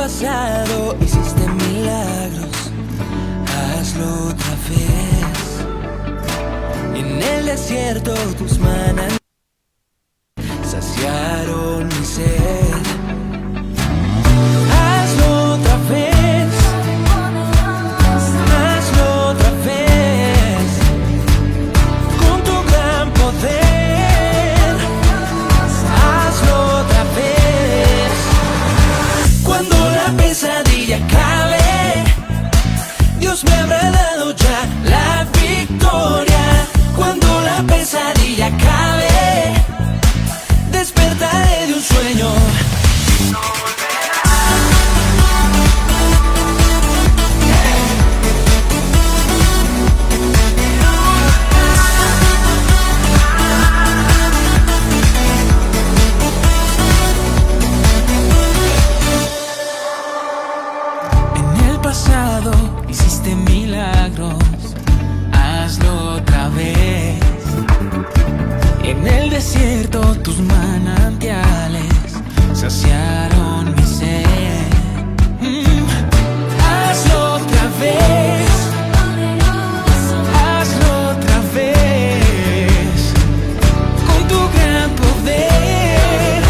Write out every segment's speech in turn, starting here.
pasado hiciste milagros, hazlo otra vez. En el desierto tus manos saciaron mi sed. Hazlo otra vez, hazlo otra vez, con tu gran poder. Hazlo otra vez. Cuando la pesadilla acabe, Dios me habrá dado ya la victoria. Cuando la pesadilla acabe, despertaré de un sueño. En el pasado hiciste milagros, hazlo otra vez. En el desierto tus manantiales saciaron mi sed. Hazlo otra vez, hazlo otra vez, con tu gran poder.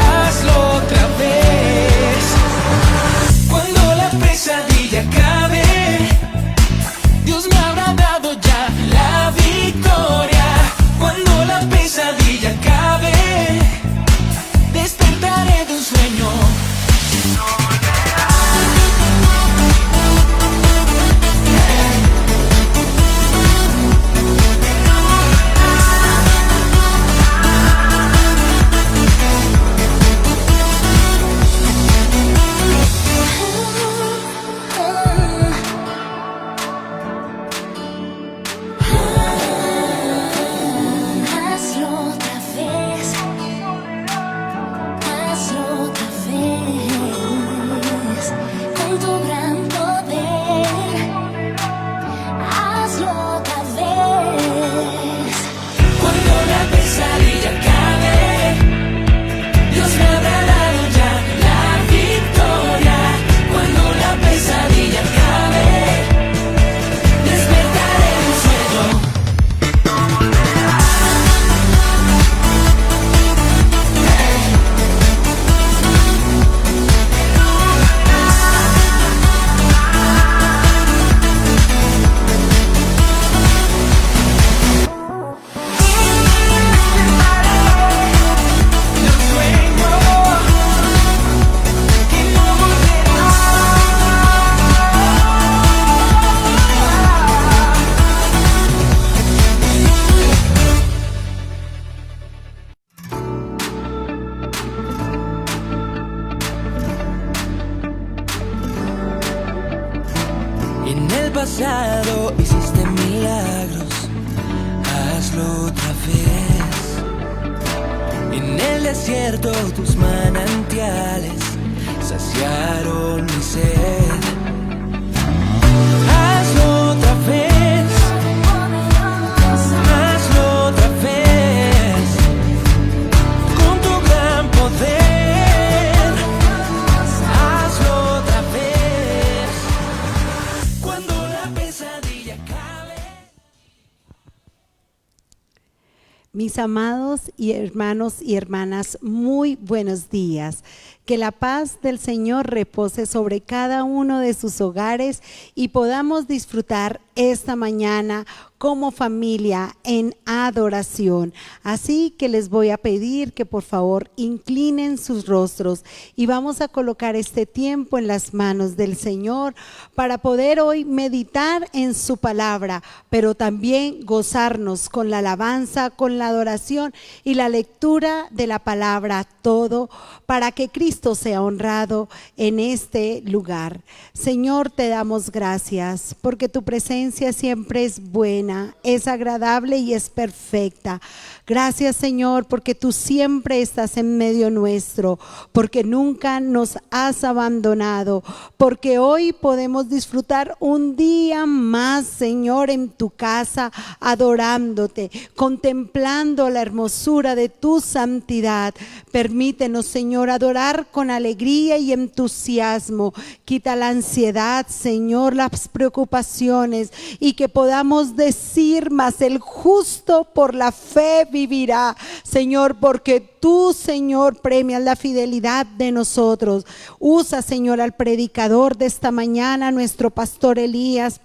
Hazlo otra vez. Cuando la pesadilla acabe, Dios me habrá dado ya la victoria. Cuando la pesadilla acabe, despertaré de un sueño. En el pasado hiciste milagros, hazlo otra vez. En el desierto tus manantiales saciaron mi sed. Hazlo otra vez, hazlo otra vez, con tu gran poder. Hazlo otra vez. Cuando la pesadilla acabe. Mis amados y hermanos y hermanas, muy buenos días. Que la paz del Señor repose sobre cada uno de sus hogares y podamos disfrutar esta mañana como familia en adoración. Así que les voy a pedir que por favor inclinen sus rostros y vamos a colocar este tiempo en las manos del Señor para poder hoy meditar en su palabra, pero también gozarnos con la alabanza, con la adoración y la lectura de la palabra, todo para que Cristo sea honrado en este lugar. Señor, te damos gracias porque tu presencia siempre es buena, es agradable y es perfecta. Gracias, Señor, porque tú siempre estás en medio nuestro, porque nunca nos has abandonado, porque hoy podemos disfrutar un día más, Señor, en tu casa, adorándote, contemplando la hermosura de tu santidad. Permítenos, Señor, adorar hablar con alegría y entusiasmo. Quita la ansiedad, Señor, las preocupaciones, y que podamos decir: mas el justo por la fe vivirá. Señor, porque tú, Señor, premias la fidelidad de nosotros. Usa, Señor, al predicador de esta mañana, nuestro pastor Elías,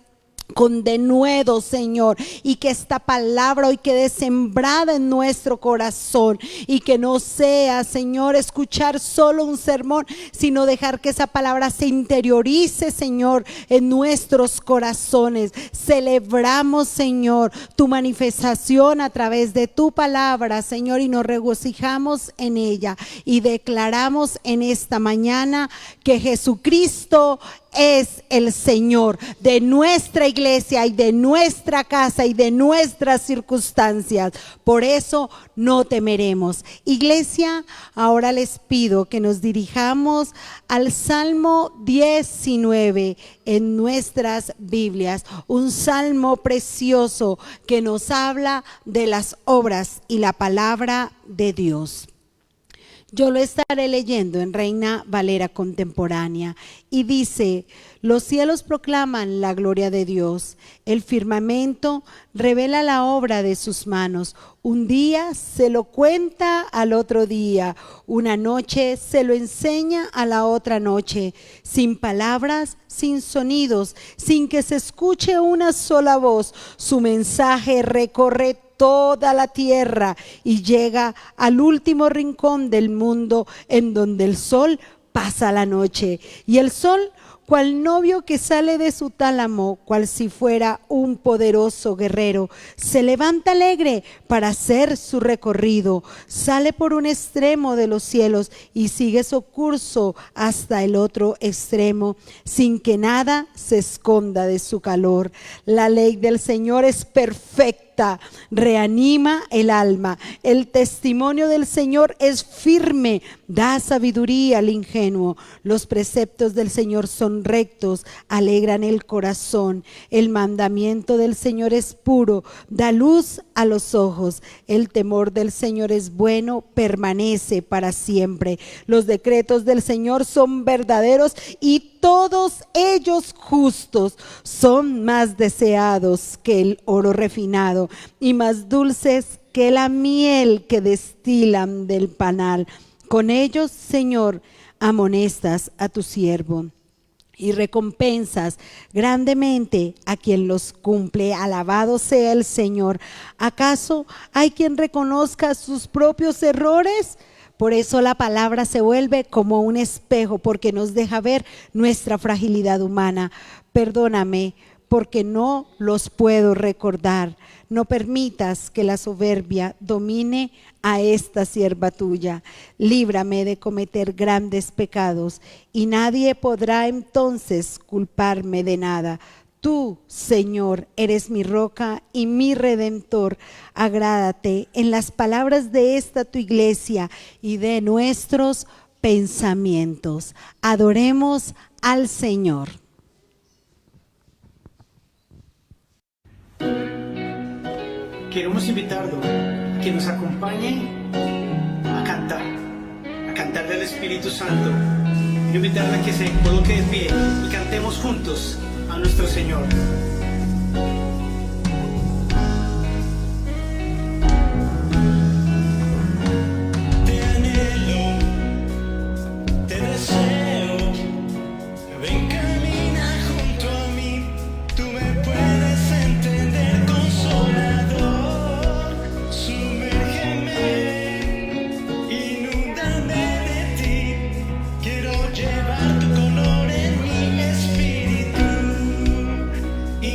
con denuedo, Señor, y que esta palabra hoy quede sembrada en nuestro corazón, y que no sea, Señor, escuchar solo un sermón, sino dejar que esa palabra se interiorice, Señor, en nuestros corazones. Celebramos, Señor, tu manifestación a través de tu palabra, Señor, y nos regocijamos en ella, y declaramos en esta mañana que Jesucristo es el Señor de nuestra iglesia y de nuestra casa y de nuestras circunstancias. Por eso no temeremos. Iglesia, ahora les pido que nos dirijamos al Salmo 19 en nuestras Biblias, un salmo precioso que nos habla de las obras y la palabra de Dios. Yo lo estaré leyendo en Reina Valera Contemporánea, y dice: los cielos proclaman la gloria de Dios, el firmamento revela la obra de sus manos. Un día se lo cuenta al otro día, una noche se lo enseña a la otra noche, sin palabras, sin sonidos, sin que se escuche una sola voz. Su mensaje recorre toda la tierra y llega al último rincón del mundo, en donde el sol pasa la noche. Y el sol, cual novio que sale de su tálamo, cual si fuera un poderoso guerrero, se levanta alegre para hacer su recorrido. Sale por un extremo de los cielos y sigue su curso hasta el otro extremo, sin que nada se esconda de su calor. La ley del Señor es perfecta, reanima el alma. El testimonio del Señor es firme, da sabiduría al ingenuo. Los preceptos del Señor son rectos, alegran el corazón. El mandamiento del Señor es puro, da luz a los ojos. El temor del Señor es bueno, permanece para siempre. Los decretos del Señor son verdaderos y todos ellos justos. Son más deseados que el oro refinado y más dulces que la miel que destilan del panal. Con ellos, Señor, amonestas a tu siervo y recompensas grandemente a quien los cumple. Alabado sea el Señor. ¿Acaso hay quien reconozca sus propios errores? Por eso la palabra se vuelve como un espejo, porque nos deja ver nuestra fragilidad humana. Perdóname, porque no los puedo recordar. No permitas que la soberbia domine a esta sierva tuya. Líbrame de cometer grandes pecados, y nadie podrá entonces culparme de nada. Tú, Señor, eres mi roca y mi redentor. Agrádate en las palabras de esta tu iglesia y de nuestros pensamientos. Adoremos al Señor. Queremos invitarlo a que nos acompañe a cantar del Espíritu Santo. Quiero invitarle a que se coloque de pie y cantemos juntos a nuestro Señor. Te anhelo, te deseo, ven, camina junto a mí, tú me puedes entender, consolador, sumérgeme, inúndame de ti, quiero llevar tu color en mi espíritu y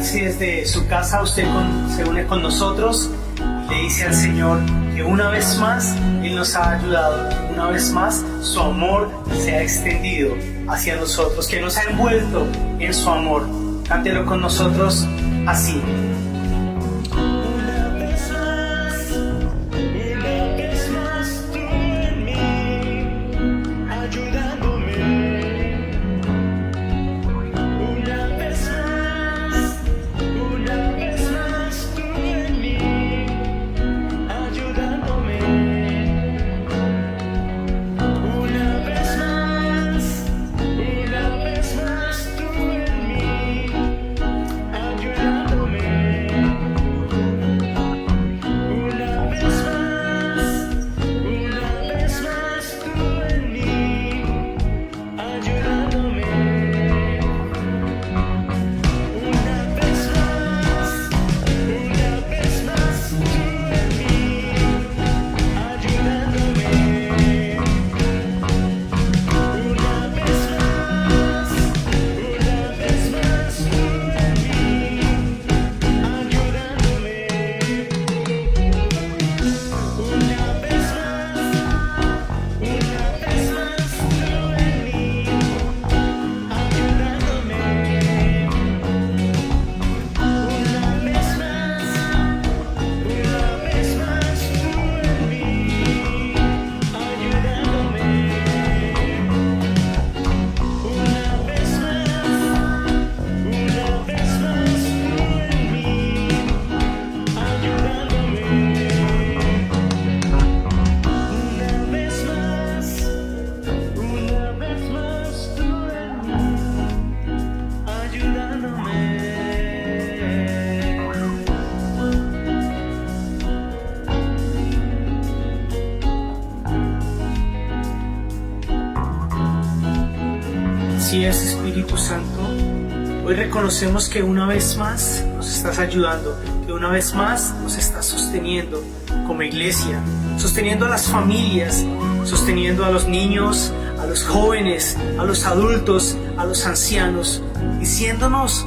tal si desde su casa usted se une con nosotros y le dice al Señor que una vez más Él nos ha ayudado, una vez más su amor se ha extendido hacia nosotros, que nos ha envuelto en su amor. Cántelo con nosotros así. Una vez más tú en mí, ayudándome. Una vez más tú en mí, ayudándome. Una vez más tú en mí, ayudándome. Una vez más tú en mí, ayudándome. Una vez más tú en mí, ayudándome. Una vez más tú en mí, ayudándome. Una vez más tú en mí, ayudándome. Una vez más tú en mí, ayudándome. Una vez más tú en mí, ayudándome. Una vez más tú en mí, ayudándome. Así es, Espíritu Santo. Hoy reconocemos que una vez más nos estás ayudando, que una vez más nos estás sosteniendo como iglesia, sosteniendo a las familias, sosteniendo a los niños, a los jóvenes, a los adultos, a los ancianos, diciéndonos: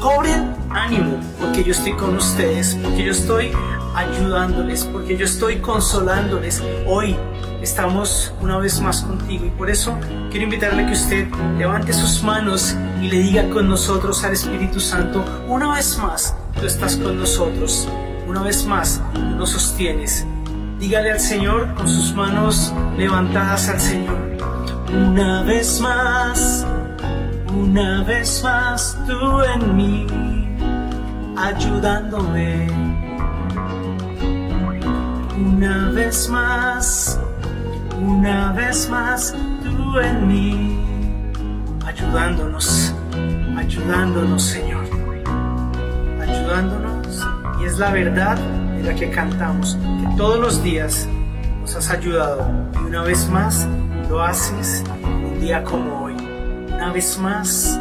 cobren ánimo, porque yo estoy con ustedes, porque yo estoy ayudándoles, porque yo estoy consolándoles. Hoy estamos una vez más contigo y por eso quiero invitarle a que usted levante sus manos y le diga con nosotros al Espíritu Santo: una vez más tú estás con nosotros, una vez más tú nos sostienes. Dígale al Señor con sus manos levantadas al Señor: una vez más tú en mí, ayudándome. Una vez más tú en mí, ayudándonos, Señor, ayudándonos. Y es la verdad de la que cantamos, que todos los días nos has ayudado y una vez más lo haces un día como hoy. Una vez más,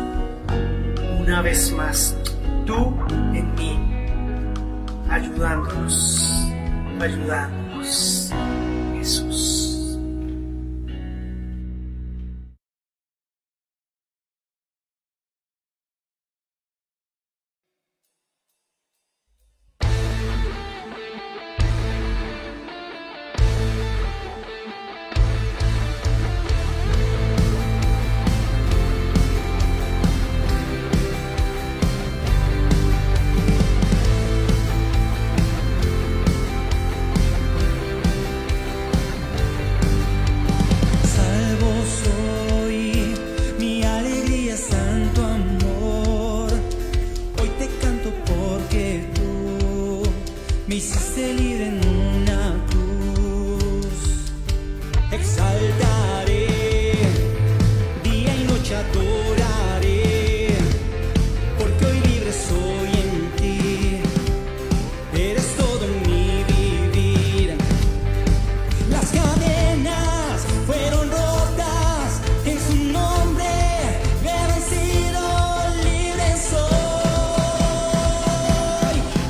tú en mí, ayudándonos, Jesús. me hiciste libre en una cruz. Exaltaré, día y noche adoraré, porque hoy libre soy en ti. Eres todo en mi vivir. Las cadenas fueron rotas, en su nombre me he vencido. Libre soy,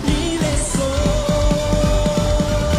libre soy.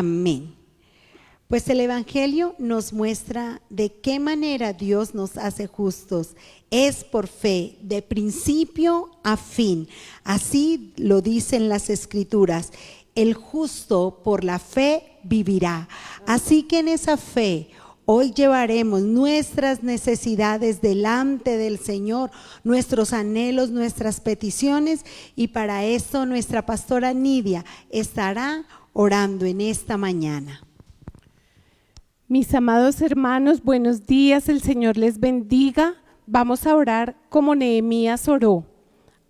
Amén. Pues el Evangelio nos muestra de qué manera Dios nos hace justos. Es por fe, de principio a fin. Así lo dicen las Escrituras. El justo por la fe vivirá. Así que en esa fe hoy llevaremos nuestras necesidades delante del Señor, nuestros anhelos, nuestras peticiones, y para esto nuestra pastora Nidia estará orando en esta mañana. Mis amados hermanos, buenos días, el Señor les bendiga. Vamos a orar como Nehemías oró,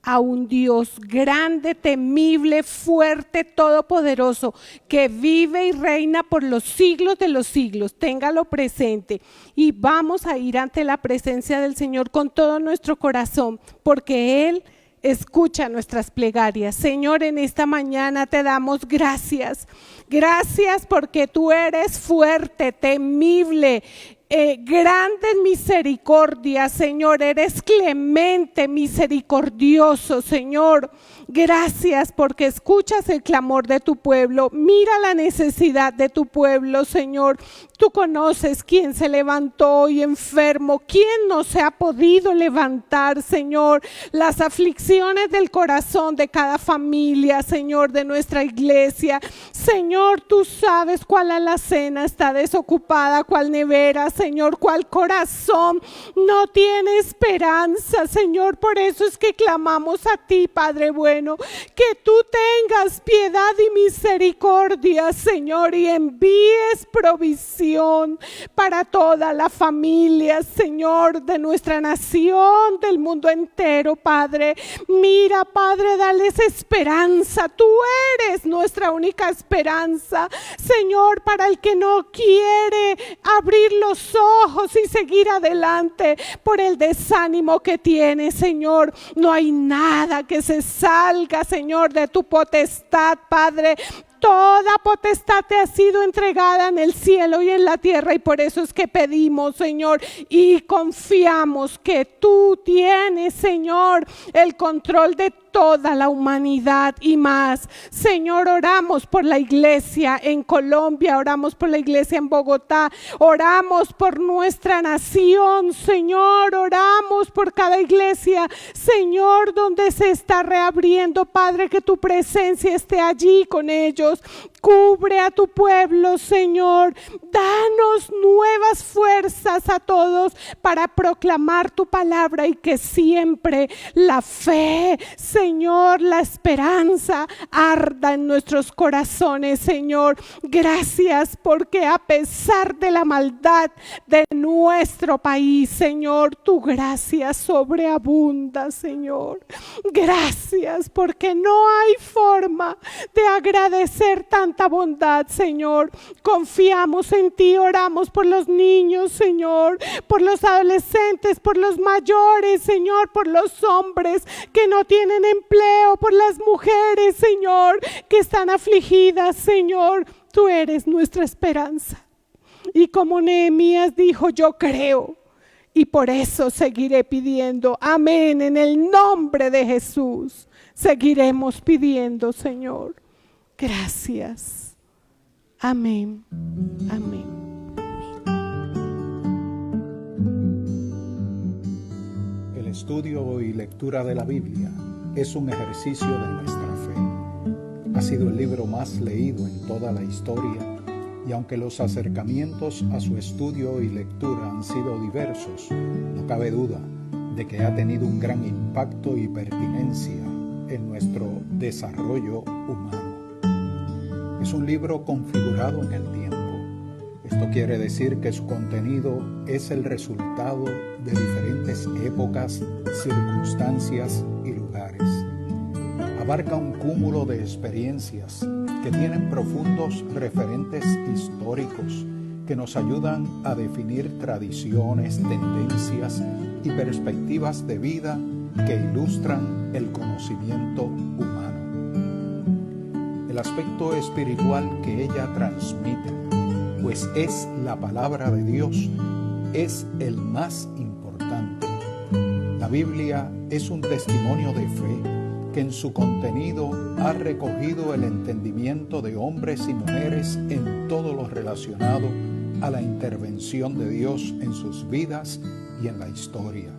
a un Dios grande, temible, fuerte, todopoderoso, que vive y reina por los siglos de los siglos. Téngalo presente. Y vamos a ir ante la presencia del Señor con todo nuestro corazón, porque Él escucha nuestras plegarias. Señor, en esta mañana te damos gracias. Gracias porque tú eres fuerte, temible, grande en misericordia, Señor. Eres clemente, misericordioso, Señor. Gracias porque escuchas el clamor de tu pueblo. Mira la necesidad de tu pueblo, Señor. Tú conoces quién se levantó hoy enfermo, quién no se ha podido levantar, Señor. Las aflicciones del corazón de cada familia, Señor, de nuestra iglesia. Señor, tú sabes cuál alacena está desocupada, cuál nevera, Señor, cuál corazón no tiene esperanza, Señor. Por eso es que clamamos a ti, Padre bueno, que tú tengas piedad y misericordia, Señor, y envíes provisión para toda la familia, Señor, de nuestra nación, del mundo entero, Padre. Mira, Padre, dales esperanza. Tú eres nuestra única esperanza, Señor, para el que no quiere abrir los ojos y seguir adelante por el desánimo que tiene, Señor. No hay nada que se salga, Señor, de tu potestad, Padre. Toda potestad te ha sido entregada en el cielo y en la tierra, y por eso es que pedimos, Señor, y confiamos que tú tienes, Señor, el control de toda la humanidad y más. Señor, oramos por la iglesia en Colombia, oramos por la iglesia en Bogotá, oramos por nuestra nación, Señor, oramos por cada iglesia, Señor, donde se está reabriendo, Padre, que tu presencia esté allí con ellos. Cubre a tu pueblo, Señor. Danos nuevas fuerzas a todos para proclamar tu palabra, y que siempre la fe, Señor, la esperanza arda en nuestros corazones, Señor. Gracias porque a pesar de la maldad de nuestro país, Señor, tu gracia sobreabunda, Señor. Gracias porque no hay forma de agradecer tanta bondad, Señor. Confiamos en ti, oramos por los niños, Señor, por los adolescentes, por los mayores, Señor, por los hombres que no tienen empleo, por las mujeres, Señor, que están afligidas, Señor. Tú eres nuestra esperanza. Y como Nehemías dijo, yo creo, y por eso seguiré pidiendo. Amén. En el nombre de Jesús seguiremos pidiendo, Señor. Gracias. Amén. Amén. El estudio y lectura de la Biblia es un ejercicio de nuestra fe. Ha sido el libro más leído en toda la historia, y aunque los acercamientos a su estudio y lectura han sido diversos, no cabe duda de que ha tenido un gran impacto y pertinencia en nuestro desarrollo humano. Es un libro configurado en el tiempo. Esto quiere decir que su contenido es el resultado de diferentes épocas, circunstancias y lugares. Abarca un cúmulo de experiencias que tienen profundos referentes históricos que nos ayudan a definir tradiciones, tendencias y perspectivas de vida que ilustran el conocimiento humano. El aspecto espiritual que ella transmite, pues es la palabra de Dios, es el más importante. La Biblia es un testimonio de fe que en su contenido ha recogido el entendimiento de hombres y mujeres en todo lo relacionado a la intervención de Dios en sus vidas y en la historia.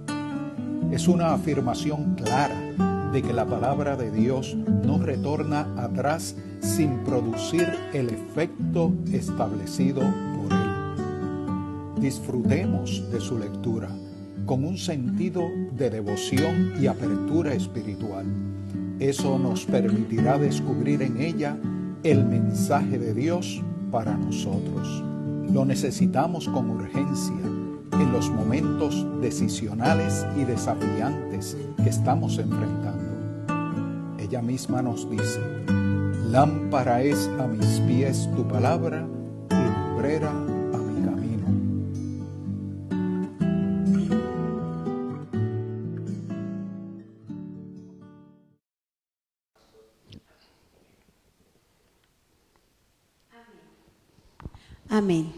Es una afirmación clara de que la palabra de Dios no retorna atrás sin producir el efecto establecido por Él. Disfrutemos de su lectura con un sentido de devoción y apertura espiritual. Eso nos permitirá descubrir en ella el mensaje de Dios para nosotros. Lo necesitamos con urgencia en los momentos decisionales y desafiantes que estamos enfrentando. Ella misma nos dice: lámpara es a mis pies tu palabra y lumbrera a mi camino. Amén.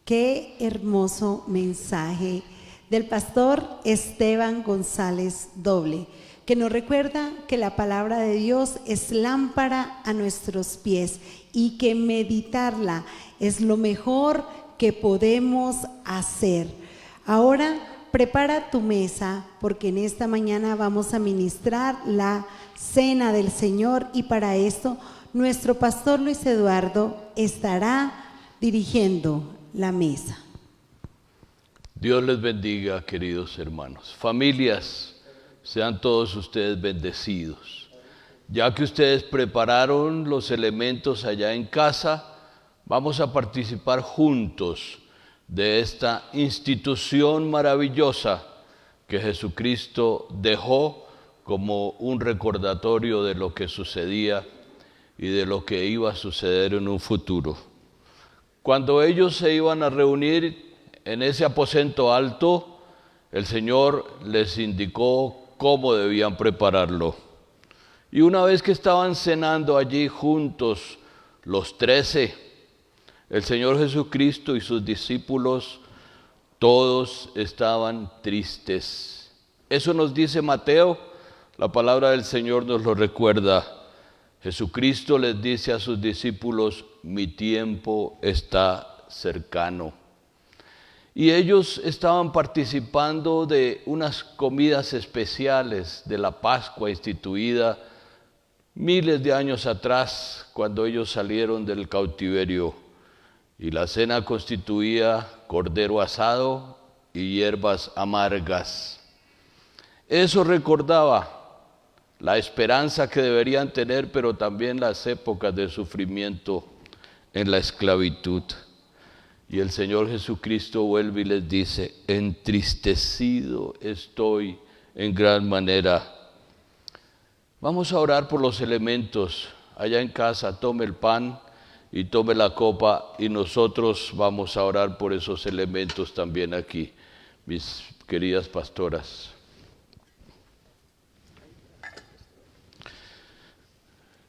Qué hermoso mensaje del pastor Esteban González Doble, que nos recuerda que la palabra de Dios es lámpara a nuestros pies y que meditarla es lo mejor que podemos hacer. Ahora prepara tu mesa, porque en esta mañana vamos a ministrar la cena del Señor, y para esto nuestro pastor Luis Eduardo estará dirigiendo la mesa. Dios les bendiga, queridos hermanos. Familias, sean todos ustedes bendecidos. Ya que ustedes prepararon los elementos allá en casa, vamos a participar juntos de esta institución maravillosa que Jesucristo dejó como un recordatorio de lo que sucedía y de lo que iba a suceder en un futuro. Cuando ellos se iban a reunir en ese aposento alto, el Señor les indicó cómo debían prepararlo. Y una vez que estaban cenando allí juntos los 13, el Señor Jesucristo y sus discípulos, todos estaban tristes. Eso nos dice Mateo, la palabra del Señor nos lo recuerda. Jesucristo les dice a sus discípulos: mi tiempo está cercano. Y ellos estaban participando de unas comidas especiales de la Pascua instituida miles de años atrás, cuando ellos salieron del cautiverio. Y la cena constituía cordero asado y hierbas amargas. Eso recordaba la esperanza que deberían tener, pero también las épocas de sufrimiento en la esclavitud. Y el Señor Jesucristo vuelve y les dice: entristecido estoy en gran manera. Vamos a orar por los elementos. Allá en casa tome el pan y tome la copa, y nosotros vamos a orar por esos elementos también aquí, mis queridas pastoras.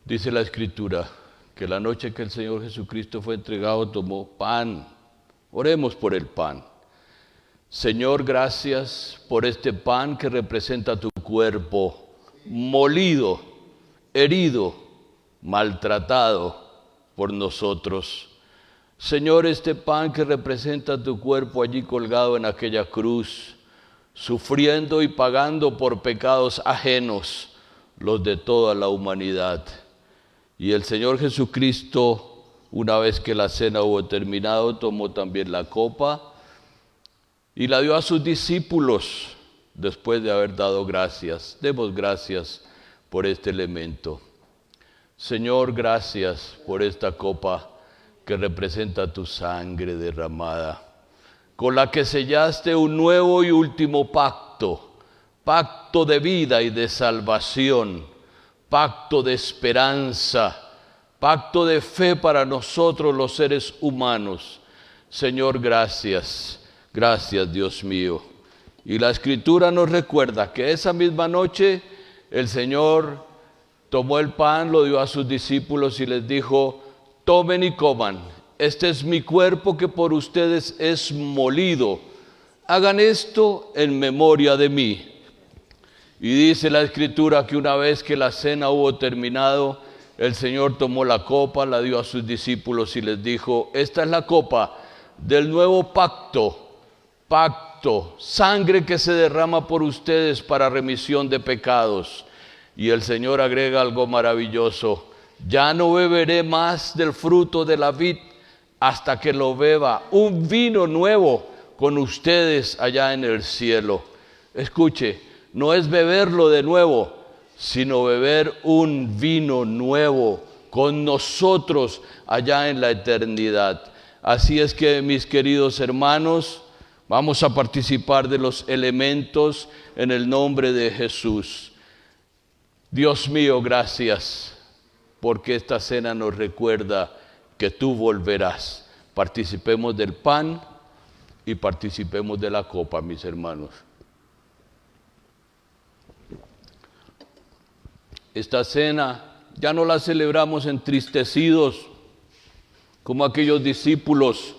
Dice la Escritura que la noche que el Señor Jesucristo fue entregado, tomó pan. Oremos por el pan. Señor, gracias por este pan que representa tu cuerpo, molido, herido, maltratado por nosotros. Señor, este pan que representa tu cuerpo allí colgado en aquella cruz, sufriendo y pagando por pecados ajenos, los de toda la humanidad. Y el Señor Jesucristo, una vez que la cena hubo terminado, tomó también la copa y la dio a sus discípulos después de haber dado gracias. Demos gracias por este elemento. Señor, gracias por esta copa que representa tu sangre derramada, con la que sellaste un nuevo y último pacto, pacto de vida y de salvación, pacto de esperanza, pacto de fe para nosotros los seres humanos. Señor, gracias, gracias Dios mío. Y la Escritura nos recuerda que esa misma noche el Señor tomó el pan, lo dio a sus discípulos y les dijo: tomen y coman, este es mi cuerpo que por ustedes es molido, hagan esto en memoria de mí. Y dice la Escritura que una vez que la cena hubo terminado, el Señor tomó la copa, la dio a sus discípulos y les dijo: esta es la copa del nuevo pacto, sangre que se derrama por ustedes para remisión de pecados. Y el Señor agrega algo maravilloso: ya no beberé más del fruto de la vid hasta que lo beba, un vino nuevo con ustedes allá en el cielo. Escuche, no es beberlo de nuevo, sino beber un vino nuevo con nosotros allá en la eternidad. Así es que, mis queridos hermanos, vamos a participar de los elementos en el nombre de Jesús. Dios mío, gracias, porque esta cena nos recuerda que tú volverás. Participemos del pan y participemos de la copa, mis hermanos. Esta cena ya no la celebramos entristecidos como aquellos discípulos,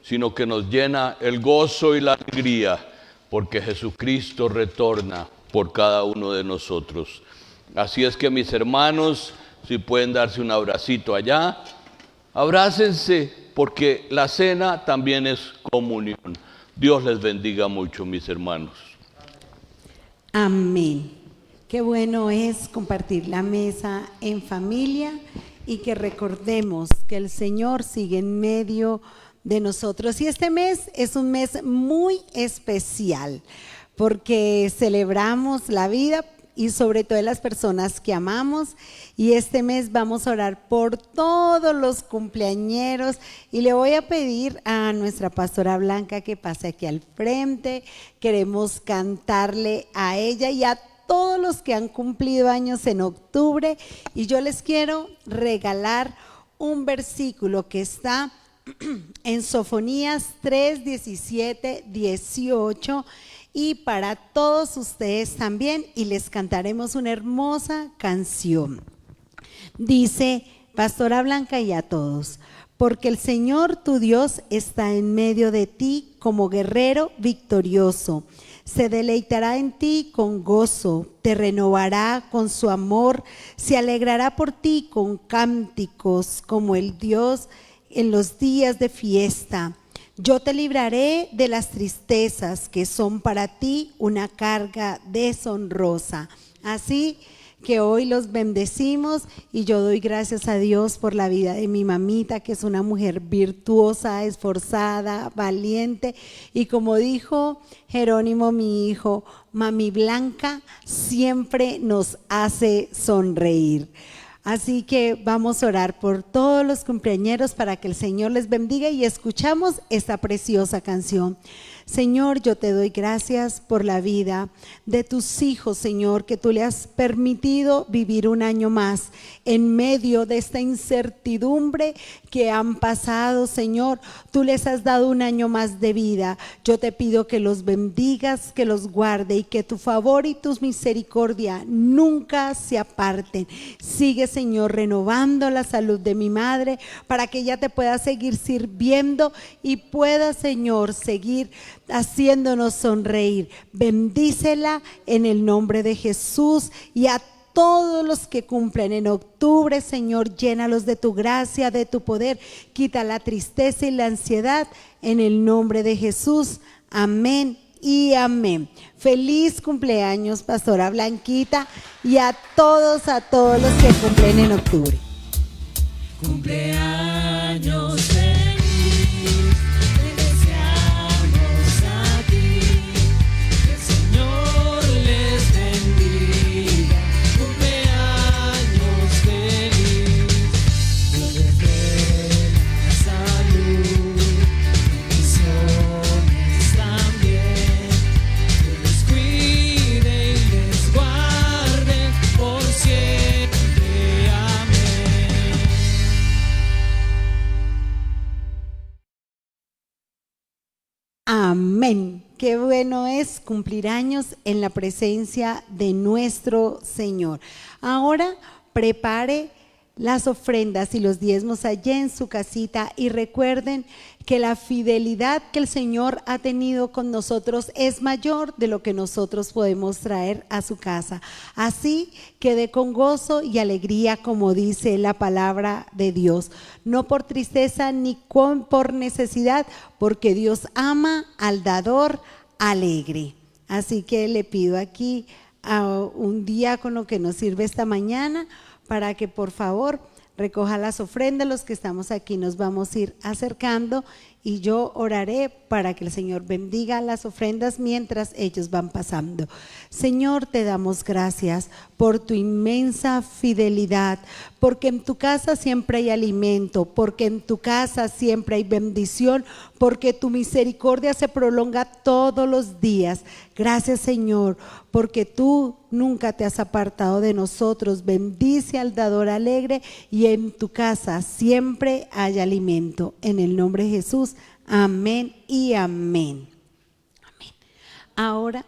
sino que nos llena el gozo y la alegría, porque Jesucristo retorna por cada uno de nosotros. Así es que, mis hermanos, si pueden darse un abracito allá, abrácense, porque la cena también es comunión. Dios les bendiga mucho, mis hermanos. Amén. Qué bueno es compartir la mesa en familia y que recordemos que el Señor sigue en medio de nosotros. Y este mes es un mes muy especial porque celebramos la vida y sobre todo las personas que amamos, y este mes vamos a orar por todos los cumpleañeros, y le voy a pedir a nuestra pastora Blanca que pase aquí al frente. Queremos cantarle a ella y a todos los que han cumplido años en octubre, y yo les quiero regalar un versículo que está en Sofonías 3, 17, 18, y para todos ustedes también, y les cantaremos una hermosa canción. Dice Pastora Blanca y a todos: porque el Señor tu Dios está en medio de ti como guerrero victorioso. Se deleitará en ti con gozo, te renovará con su amor, se alegrará por ti con cánticos como el Dios en los días de fiesta. Yo te libraré de las tristezas que son para ti una carga deshonrosa. Así que hoy los bendecimos, y yo doy gracias a Dios por la vida de mi mamita, que es una mujer virtuosa, esforzada, valiente, y como dijo Jerónimo, mi hijo, Mami Blanca siempre nos hace sonreír. Así que vamos a orar por todos los cumpleañeros para que el Señor les bendiga, y escuchamos esta preciosa canción. Señor, yo te doy gracias por la vida de tus hijos, Señor, que tú le has permitido vivir un año más en medio de esta incertidumbre que han pasado, Señor. Tú les has dado un año más de vida. Yo te pido que los bendigas, que los guarde, y que tu favor y tu misericordia nunca se aparten. Sigue, Señor, renovando la salud de mi madre para que ella te pueda seguir sirviendo y pueda, Señor, seguir haciéndonos sonreír. Bendícela en el nombre de Jesús, y a todos los que cumplen en octubre, Señor, llénalos de tu gracia, de tu poder. Quita la tristeza y la ansiedad en el nombre de Jesús. Amén y amén. Feliz cumpleaños, Pastora Blanquita, y a todos los que cumplen en octubre. Cumpleaños feliz, te deseamos a ti, que el Señor les bendiga. Cumpleaños feliz, Dios les dé la salud, bendiciones también, que les cuide y les guarde por siempre. Amén. Amén. Qué bueno es cumplir años en la presencia de nuestro Señor. Ahora prepare las ofrendas y los diezmos allá en su casita y recuerden que la fidelidad que el Señor ha tenido con nosotros es mayor de lo que nosotros podemos traer a su casa. Así que dé con gozo y alegría, como dice la palabra de Dios, no por tristeza ni por necesidad, porque Dios ama al dador alegre. Así que le pido aquí a un diácono que nos sirve esta mañana para que por favor recoja las ofrendas. Los que estamos aquí nos vamos a ir acercando y yo oraré para que el Señor bendiga las ofrendas mientras ellos van pasando. Señor, te damos gracias por tu inmensa fidelidad, porque en tu casa siempre hay alimento, porque en tu casa siempre hay bendición, porque tu misericordia se prolonga todos los días. Gracias, Señor, porque tú nunca te has apartado de nosotros. Bendice al dador alegre y en tu casa siempre hay alimento. En el nombre de Jesús, amén y amén. Amén. Ahora,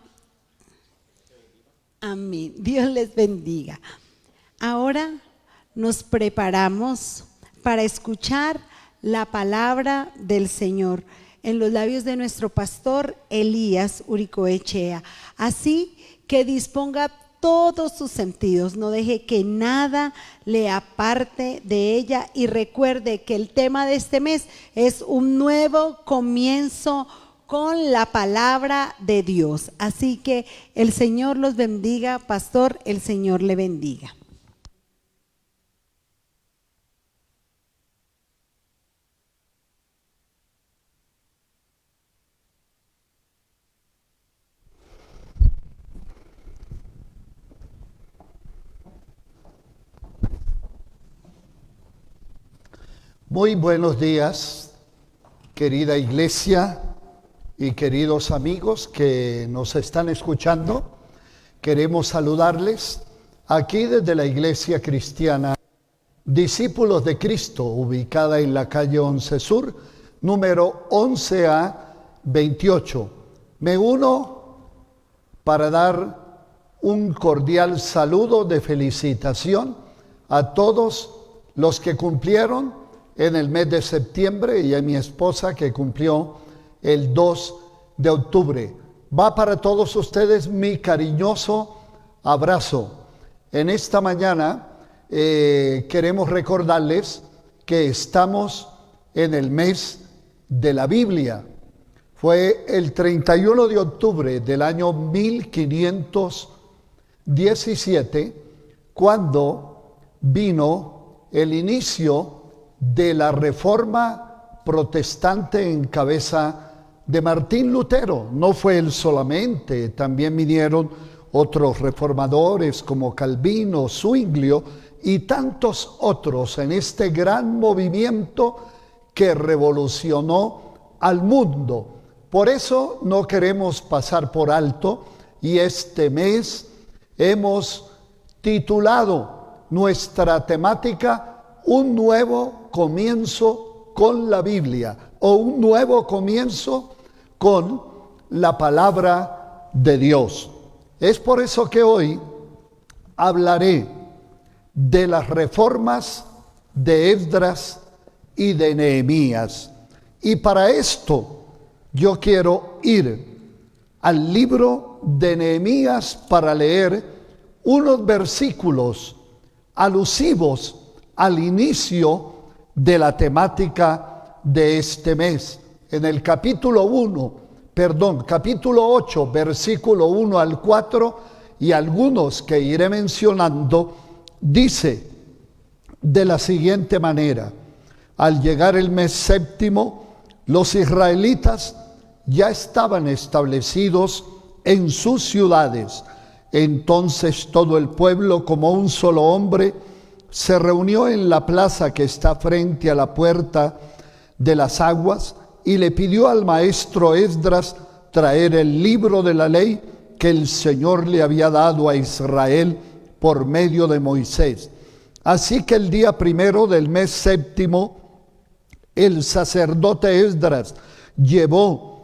amén. Dios les bendiga. Ahora nos preparamos para escuchar la palabra del Señor en los labios de nuestro pastor Elías Uricoechea. Así que disponga todos sus sentidos, no deje que nada le aparte de ella y recuerde que el tema de este mes es un nuevo comienzo con la palabra de Dios. Así que el Señor los bendiga, pastor, el Señor le bendiga. Muy buenos días, querida iglesia y queridos amigos que nos están escuchando. Queremos saludarles aquí desde la Iglesia Cristiana Discípulos de Cristo, ubicada en la calle 11 Sur, número 11A 28. Me uno para dar un cordial saludo de felicitación a todos los que cumplieron en el mes de septiembre y a mi esposa que cumplió el 2 de octubre. Va para todos ustedes mi cariñoso abrazo. En esta mañana queremos recordarles que estamos en el mes de la Biblia. Fue el 31 de octubre del año 1517 cuando vino el inicio de la Reforma Protestante en cabeza de Martín Lutero. No fue él solamente, también vinieron otros reformadores como Calvino, Zwinglio y tantos otros en este gran movimiento que revolucionó al mundo. Por eso no queremos pasar por alto y este mes hemos titulado nuestra temática Un nuevo comienzo con la Biblia o un nuevo comienzo con la palabra de Dios. Es por eso que hoy hablaré de las reformas de Esdras y de Nehemías. Y para esto yo quiero ir al libro de Nehemías para leer unos versículos alusivos al inicio de la temática de este mes. En el capítulo 8, versículo 1 al 4 y algunos que iré mencionando, dice de la siguiente manera: al llegar el mes séptimo, los israelitas ya estaban establecidos en sus ciudades. Entonces todo el pueblo, como un solo hombre, se reunió en la plaza que está frente a la puerta de las aguas y le pidió al maestro Esdras traer el libro de la ley que el Señor le había dado a Israel por medio de Moisés. Así que el día primero del mes séptimo, el sacerdote Esdras llevó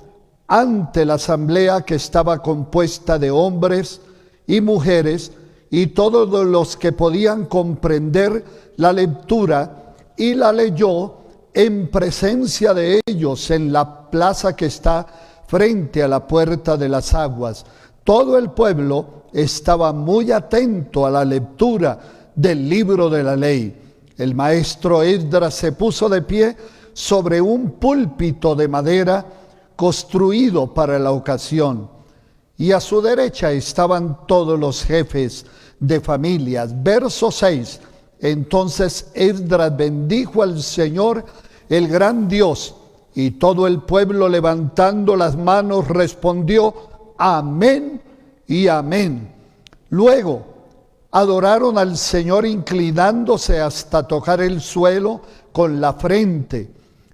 ante la asamblea, que estaba compuesta de hombres y mujeres, y todos los que podían comprender la lectura, y la leyó en presencia de ellos en la plaza que está frente a la puerta de las aguas. Todo el pueblo estaba muy atento a la lectura del libro de la ley. El maestro Esdras se puso de pie sobre un púlpito de madera construido para la ocasión, y a su derecha estaban todos los jefes de familias. Verso 6. Entonces Esdras bendijo al Señor, el gran Dios, y todo el pueblo levantando las manos respondió: amén y amén. Luego adoraron al Señor inclinándose hasta tocar el suelo con la frente.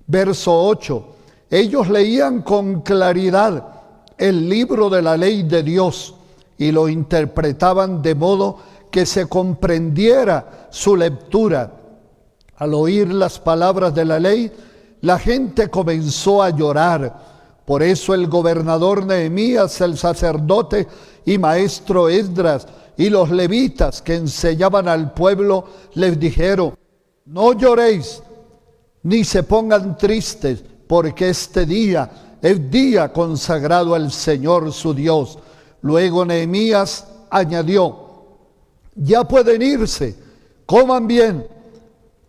Verso 8. Ellos leían con claridad el libro de la ley de Dios y lo interpretaban de modo que se comprendiera su lectura. Al oír las palabras de la ley, la gente comenzó a llorar. Por eso el gobernador Nehemías, el sacerdote y maestro Esdras y los levitas que enseñaban al pueblo les dijeron: no lloréis ni se pongan tristes, porque este día es día consagrado al Señor su Dios. Luego Nehemías añadió: ya pueden irse, coman bien,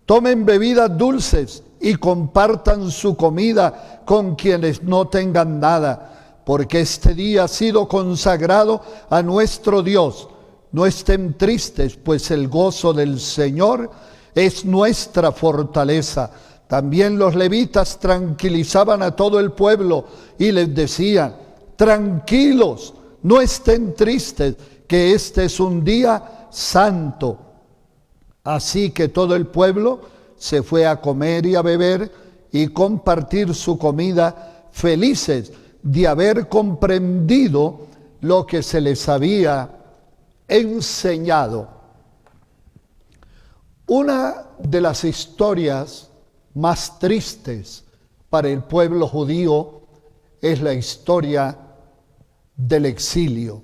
tomen bebidas dulces y compartan su comida con quienes no tengan nada, porque este día ha sido consagrado a nuestro Dios. No estén tristes, pues el gozo del Señor es nuestra fortaleza. También los levitas tranquilizaban a todo el pueblo y les decían: tranquilos, no estén tristes, que este es un día santo. Así que todo el pueblo se fue a comer y a beber y compartir su comida, felices de haber comprendido lo que se les había enseñado. Una de las historias más tristes para el pueblo judío es la historia del exilio.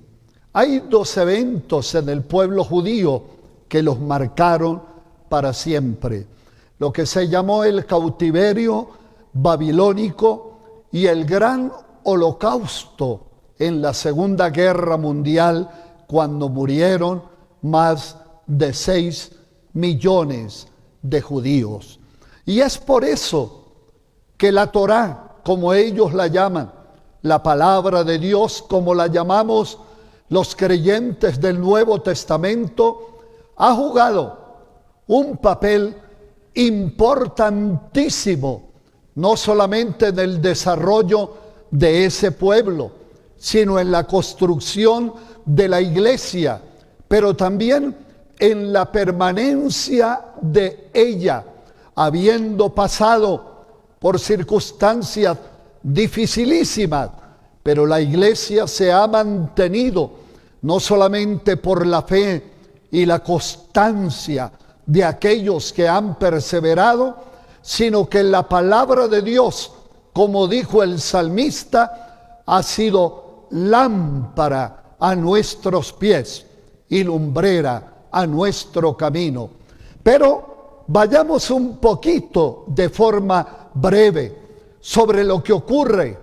Hay dos eventos en el pueblo judío que los marcaron para siempre: lo que se llamó el cautiverio babilónico y el gran holocausto en la Segunda Guerra Mundial, cuando murieron más de 6 millones de judíos. Y es por eso que la Torá, como ellos la llaman, la palabra de Dios, como la llamamos los creyentes del Nuevo Testamento, ha jugado un papel importantísimo, no solamente en el desarrollo de ese pueblo, sino en la construcción de la iglesia, pero también en la permanencia de ella, habiendo pasado por circunstancias dificilísimas, pero la iglesia se ha mantenido no solamente por la fe y la constancia de aquellos que han perseverado, sino que la palabra de Dios, como dijo el salmista, ha sido lámpara a nuestros pies y lumbrera a nuestro camino. Pero vayamos un poquito de forma breve sobre lo que ocurre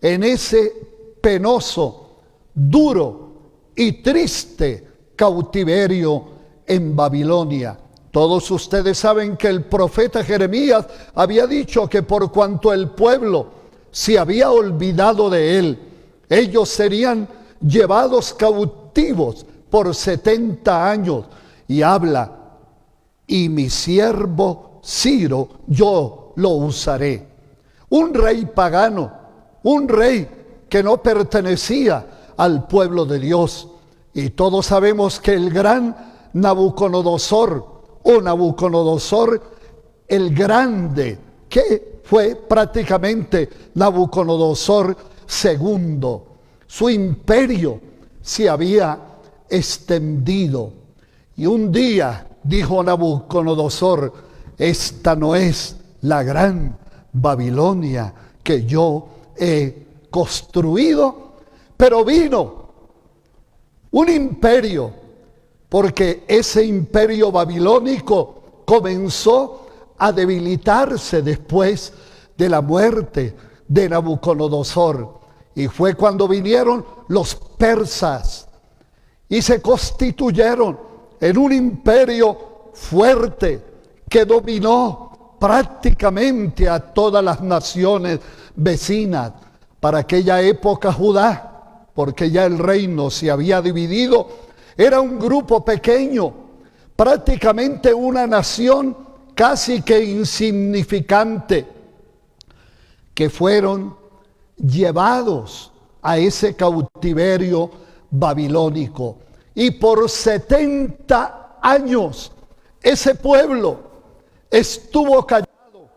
en ese penoso, duro y triste cautiverio en Babilonia. Todos ustedes saben que el profeta Jeremías había dicho que por cuanto el pueblo se había olvidado de él, ellos serían llevados cautivos por 70 años. Y habla: y mi siervo Ciro yo lo usaré. Un rey pagano, un rey que no pertenecía al pueblo de Dios. Y todos sabemos que el gran Nabucodonosor, o Nabucodonosor el Grande, que fue prácticamente Nabucodonosor II, su imperio se había extendido. Y un día dijo Nabucodonosor: esta no es la gran Babilonia que yo he construido. Pero vino un imperio porque ese imperio babilónico comenzó a debilitarse después de la muerte de Nabucodonosor. Y fue cuando vinieron los persas y se constituyeron en un imperio fuerte que dominó prácticamente a todas las naciones vecinas. Para aquella época Judá, porque ya el reino se había dividido, era un grupo pequeño, prácticamente una nación casi que insignificante, que fueron llevados a ese cautiverio babilónico. Y por 70 años ese pueblo estuvo callado,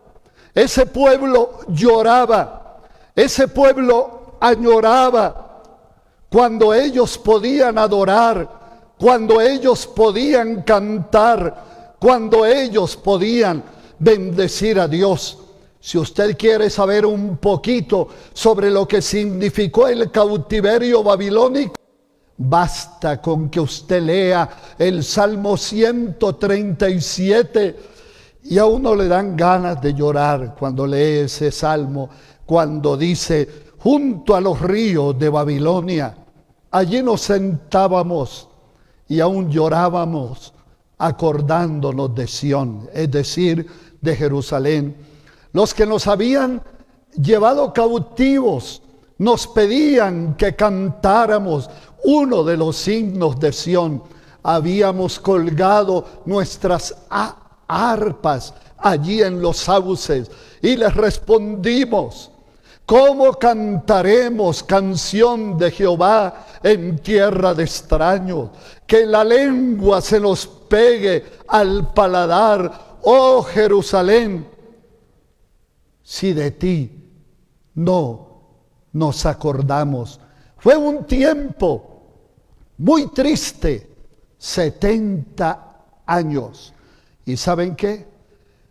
ese pueblo lloraba, ese pueblo añoraba cuando ellos podían adorar, cuando ellos podían cantar, cuando ellos podían bendecir a Dios. Si usted quiere saber un poquito sobre lo que significó el cautiverio babilónico, basta con que usted lea el Salmo 137 y a uno le dan ganas de llorar cuando lee ese salmo, cuando dice: junto a los ríos de Babilonia, allí nos sentábamos y aún llorábamos acordándonos de Sión, es decir, de Jerusalén. Los que nos habían llevado cautivos nos pedían que cantáramos uno de los himnos de Sión. Habíamos colgado nuestras arpas allí en los sauces y les respondimos: ¿cómo cantaremos canción de Jehová en tierra de extraños? Que la lengua se nos pegue al paladar, oh Jerusalén, si de ti no nos acordamos. Fue un tiempo muy triste, 70 años. ¿Y saben qué?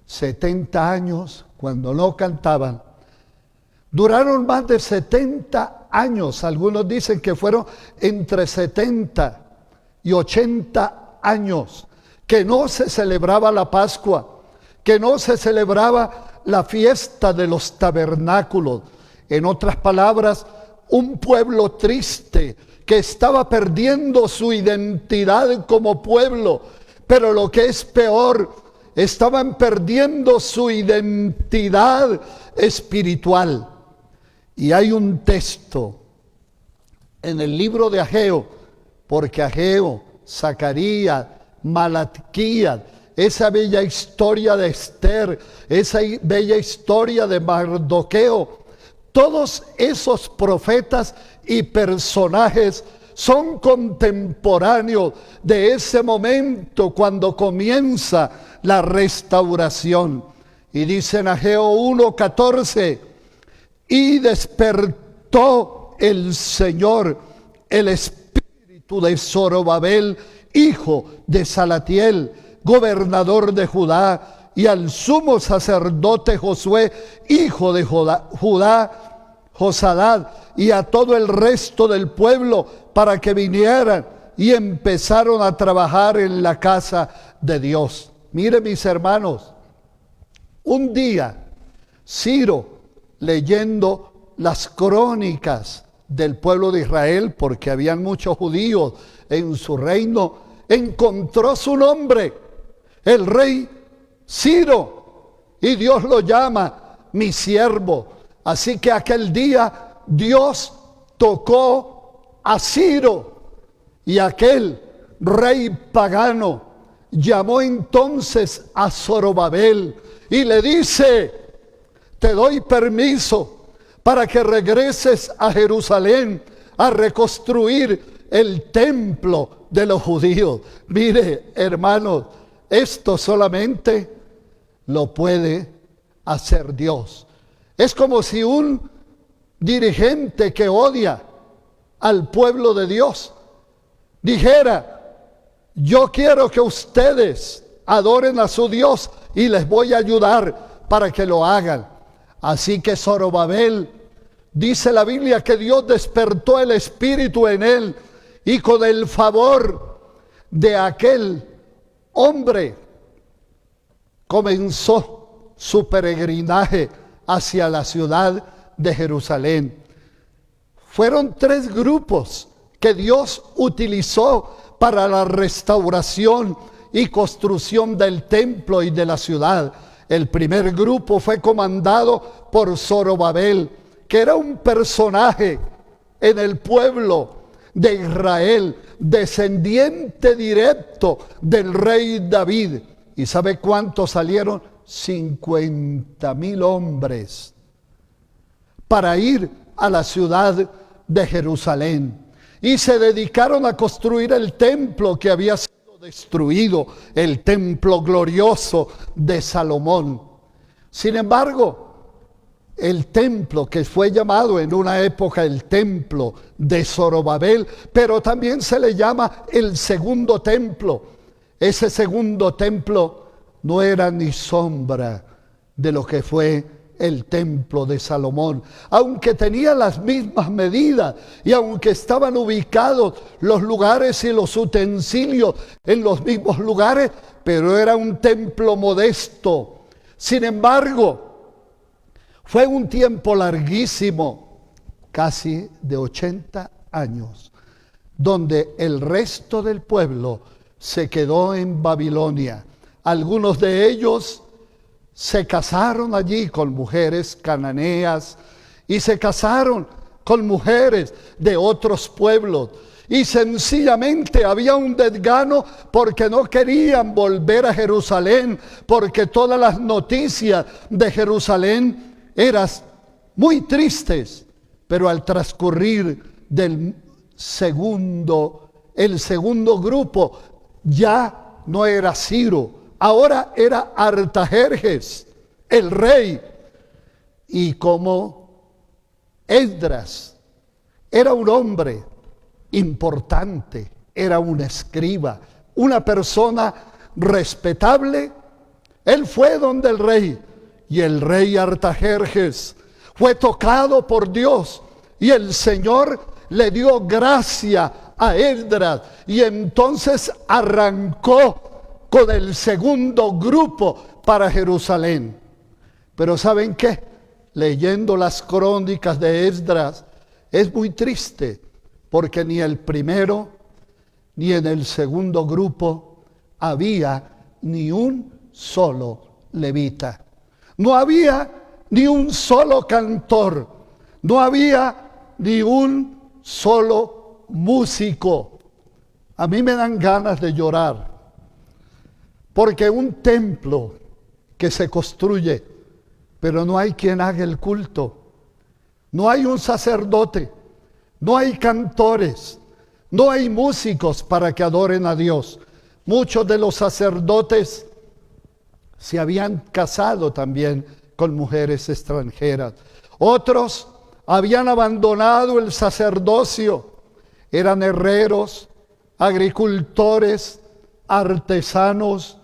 70 años, cuando no cantaban, duraron más de 70 años. Algunos dicen que fueron entre 70 y 80 años, que no se celebraba la Pascua, que no se celebraba la fiesta de los tabernáculos. En otras palabras, un pueblo triste que estaba perdiendo su identidad como pueblo, pero lo que es peor, estaban perdiendo su identidad espiritual. Y hay un texto en el libro de Ageo, porque Ageo, Zacarías, Malaquías, esa bella historia de Esther, esa bella historia de Mardoqueo, todos esos profetas y personajes son contemporáneos de ese momento cuando comienza la restauración. Y dice en Ageo 1:14: y despertó el Señor el espíritu de Zorobabel, hijo de Salatiel, gobernador de Judá, y al sumo sacerdote Josué, hijo de Josadad, y a todo el resto del pueblo, para que vinieran y empezaron a trabajar en la casa de Dios. Mire, mis hermanos, un día Ciro, leyendo las crónicas del pueblo de Israel, porque habían muchos judíos en su reino, encontró su nombre, el rey Ciro, y Dios lo llama mi siervo. Así que aquel día Dios tocó a Ciro, y aquel rey pagano llamó entonces a Zorobabel y le dice: te doy permiso para que regreses a Jerusalén a reconstruir el templo de los judíos. Mire, hermanos, esto solamente lo puede hacer Dios. Es como si un dirigente que odia al pueblo de Dios dijera: yo quiero que ustedes adoren a su Dios y les voy a ayudar para que lo hagan. Así que Zorobabel, dice la Biblia que Dios despertó el espíritu en él, y con el favor de aquel hombre comenzó su peregrinaje hacia la ciudad de Jerusalén. Fueron 3 grupos que Dios utilizó para la restauración y construcción del templo y de la ciudad. El primer grupo fue comandado por Zorobabel, que era un personaje en el pueblo de Israel, descendiente directo del rey David. ¿Y sabe cuántos salieron? 50,000 hombres para ir a la ciudad de Jerusalén. Y se dedicaron a construir el templo que había sido destruido, el templo glorioso de Salomón. Sin embargo, el templo que fue llamado en una época el templo de Zorobabel, pero también se le llama el segundo templo. Ese segundo templo no era ni sombra de lo que fue el templo de Salomón, aunque tenía las mismas medidas y aunque estaban ubicados los lugares y los utensilios en los mismos lugares, pero era un templo modesto. Sin embargo, fue un tiempo larguísimo, casi de 80 años, donde el resto del pueblo se quedó en Babilonia. Algunos de ellos se casaron allí con mujeres cananeas y se casaron con mujeres de otros pueblos. Y sencillamente había un desgano porque no querían volver a Jerusalén, porque todas las noticias de Jerusalén eran muy tristes. Pero al transcurrir del el segundo grupo, ya no era Ciro, ahora era Artajerjes, el rey. Y como Esdras era un hombre importante, era un escriba, una persona respetable, él fue donde el rey, y el rey Artajerjes fue tocado por Dios, y el Señor le dio gracia a Esdras, y entonces arrancó con el segundo grupo para Jerusalén. Pero ¿saben qué? Leyendo las crónicas de Esdras, es muy triste, porque ni el primero ni en el segundo grupo había ni un solo levita. No había ni un solo cantor, no había ni un solo músico. A mí me dan ganas de llorar, porque un templo que se construye, pero no hay quien haga el culto, no hay un sacerdote, no hay cantores, no hay músicos para que adoren a Dios. Muchos de los sacerdotes se habían casado también con mujeres extranjeras. Otros habían abandonado el sacerdocio, eran herreros, agricultores, artesanos,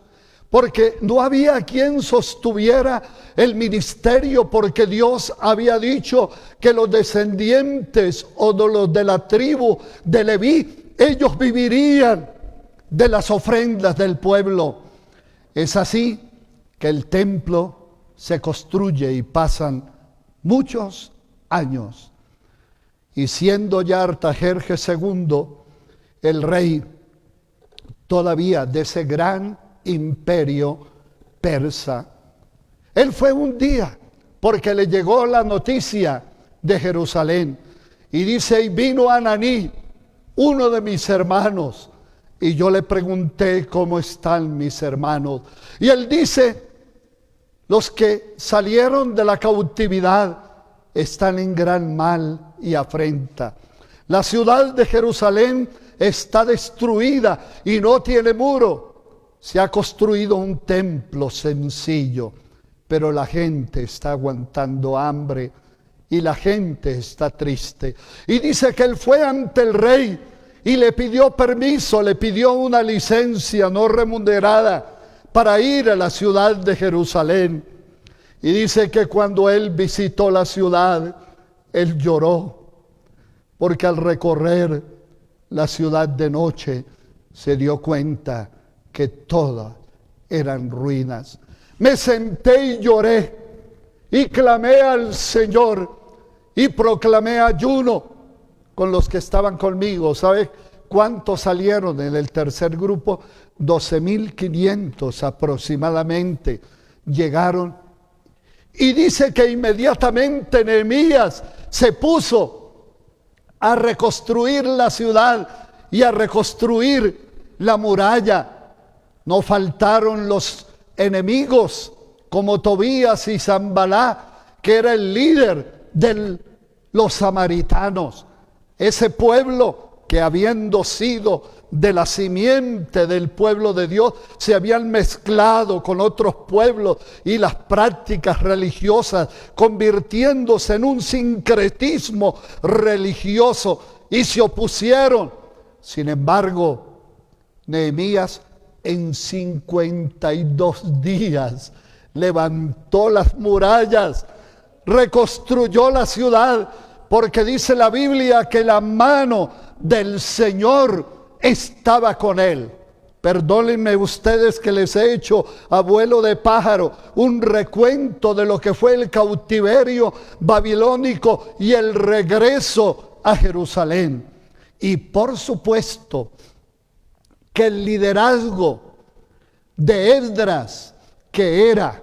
porque no había quien sostuviera el ministerio, porque Dios había dicho que los descendientes o de los de la tribu de Leví, ellos vivirían de las ofrendas del pueblo. Es así que el templo se construye y pasan muchos años. Y siendo ya Artajerjes II el rey todavía de ese gran imperio persa, él fue un día porque le llegó la noticia de Jerusalén y dice: y vino Ananí, uno de mis hermanos, y yo le pregunté cómo están mis hermanos, y él dice: los que salieron de la cautividad están en gran mal y afrenta. La ciudad de Jerusalén está destruida y no tiene muro. Se ha construido un templo sencillo, pero la gente está aguantando hambre y la gente está triste. Y dice que él fue ante el rey y le pidió permiso, le pidió una licencia no remunerada para ir a la ciudad de Jerusalén. Y dice que cuando él visitó la ciudad, él lloró, porque al recorrer la ciudad de noche se dio cuenta que todas eran ruinas. Me senté y lloré y clamé al Señor y proclamé ayuno con los que estaban conmigo. ¿Sabe cuántos salieron en el tercer grupo? 12.500 aproximadamente llegaron. Y dice que inmediatamente Nehemías se puso a reconstruir la ciudad y a reconstruir la muralla. No faltaron los enemigos como Tobías y Sanbalá, que era el líder de los samaritanos. Ese pueblo que, habiendo sido de la simiente del pueblo de Dios, se habían mezclado con otros pueblos y las prácticas religiosas, convirtiéndose en un sincretismo religioso, y se opusieron. Sin embargo, Nehemías en 52 días levantó las murallas, reconstruyó la ciudad, porque dice la Biblia que la mano del Señor estaba con él. Perdónenme ustedes que les he hecho, abuelo de pájaro, un recuento de lo que fue el cautiverio babilónico y el regreso a Jerusalén. Y por supuesto que el liderazgo de Esdras, que era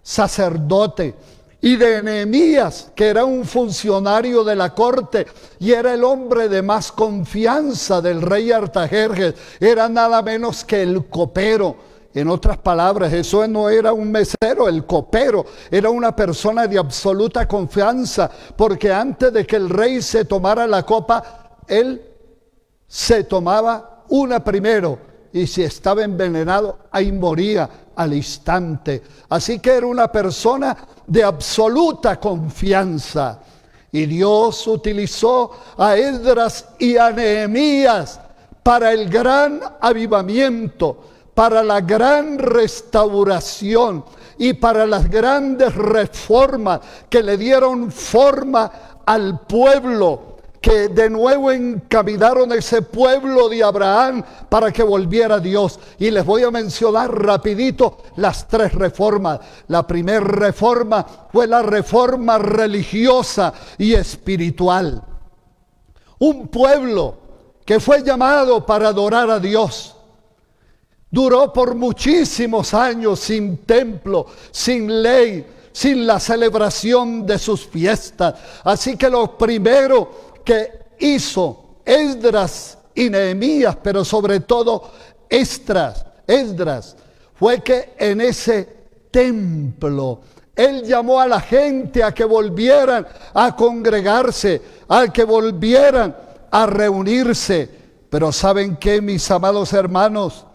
sacerdote, y de Nehemías, que era un funcionario de la corte y era el hombre de más confianza del rey Artajerjes, era nada menos que el copero. En otras palabras, eso no era un mesero, el copero era una persona de absoluta confianza, porque antes de que el rey se tomara la copa, él se tomaba una primero, y si estaba envenenado, ahí moría al instante. Así que era una persona de absoluta confianza. Y Dios utilizó a Esdras y a Nehemías para el gran avivamiento, para la gran restauración y para las grandes reformas que le dieron forma al pueblo, que de nuevo encaminaron ese pueblo de Abraham para que volviera a Dios. Y les voy a mencionar rapidito las tres reformas. La primera reforma fue la reforma religiosa y espiritual. Un pueblo que fue llamado para adorar a Dios. Duró por muchísimos años sin templo, sin ley, sin la celebración de sus fiestas. Así que lo primero que hizo Esdras y Nehemías, pero sobre todo Esdras, fue que en ese templo él llamó a la gente a que volvieran a congregarse, a que volvieran a reunirse. Pero ¿saben qué, mis amados hermanos?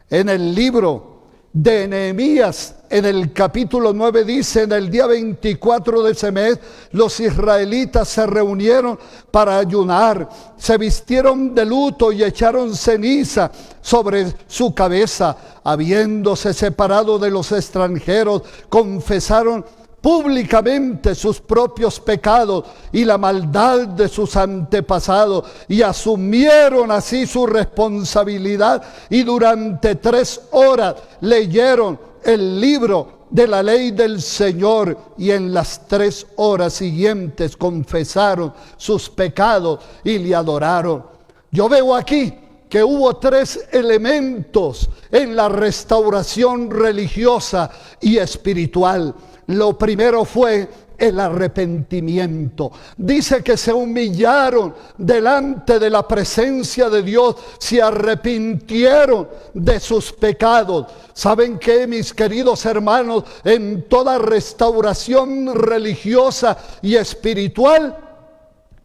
En el libro de Nehemías, en el capítulo 9 dice: en el día 24 de ese mes, los israelitas se reunieron para ayunar, se vistieron de luto y echaron ceniza sobre su cabeza. Habiéndose separado de los extranjeros, confesaron públicamente sus propios pecados y la maldad de sus antepasados, y asumieron así su responsabilidad, y durante 3 horas leyeron el libro de la ley del Señor, y en las 3 horas siguientes confesaron sus pecados y le adoraron. Yo veo aquí que hubo 3 elementos en la restauración religiosa y espiritual. Lo primero fue el arrepentimiento. Dice que se humillaron delante de la presencia de Dios, se arrepintieron de sus pecados. ¿Saben qué, mis queridos hermanos? En toda restauración religiosa y espiritual,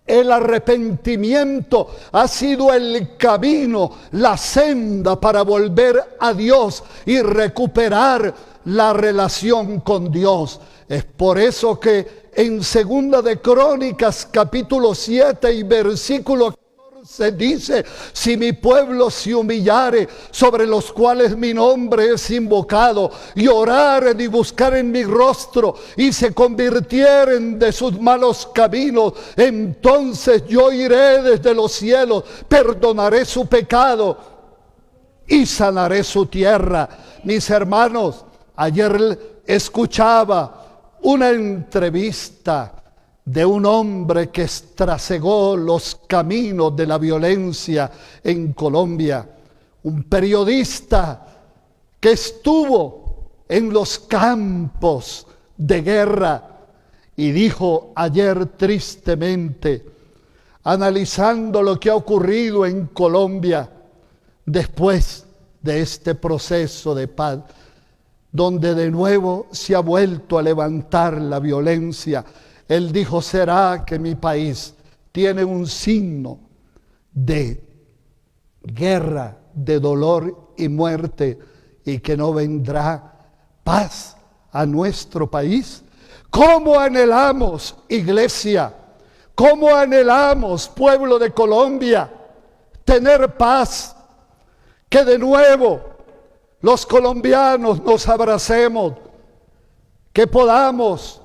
el arrepentimiento ha sido el camino, la senda para volver a Dios y recuperar la relación con Dios. Es por eso que en 2 de Crónicas capítulo 7 y versículo 14 dice: si mi pueblo se humillare, sobre los cuales mi nombre es invocado, y oraren y buscaren mi rostro, y se convirtieren de sus malos caminos, entonces yo iré desde los cielos, perdonaré su pecado y sanaré su tierra. Mis hermanos, ayer escuchaba una entrevista de un hombre que trasegó los caminos de la violencia en Colombia, un periodista que estuvo en los campos de guerra y dijo ayer tristemente, analizando lo que ha ocurrido en Colombia después de este proceso de paz, donde de nuevo se ha vuelto a levantar la violencia. Él dijo, ¿será que mi país tiene un signo de guerra, de dolor y muerte, y que no vendrá paz a nuestro país? ¿Cómo anhelamos, iglesia? ¿Cómo anhelamos, pueblo de Colombia, tener paz? Que de nuevo los colombianos nos abracemos, que podamos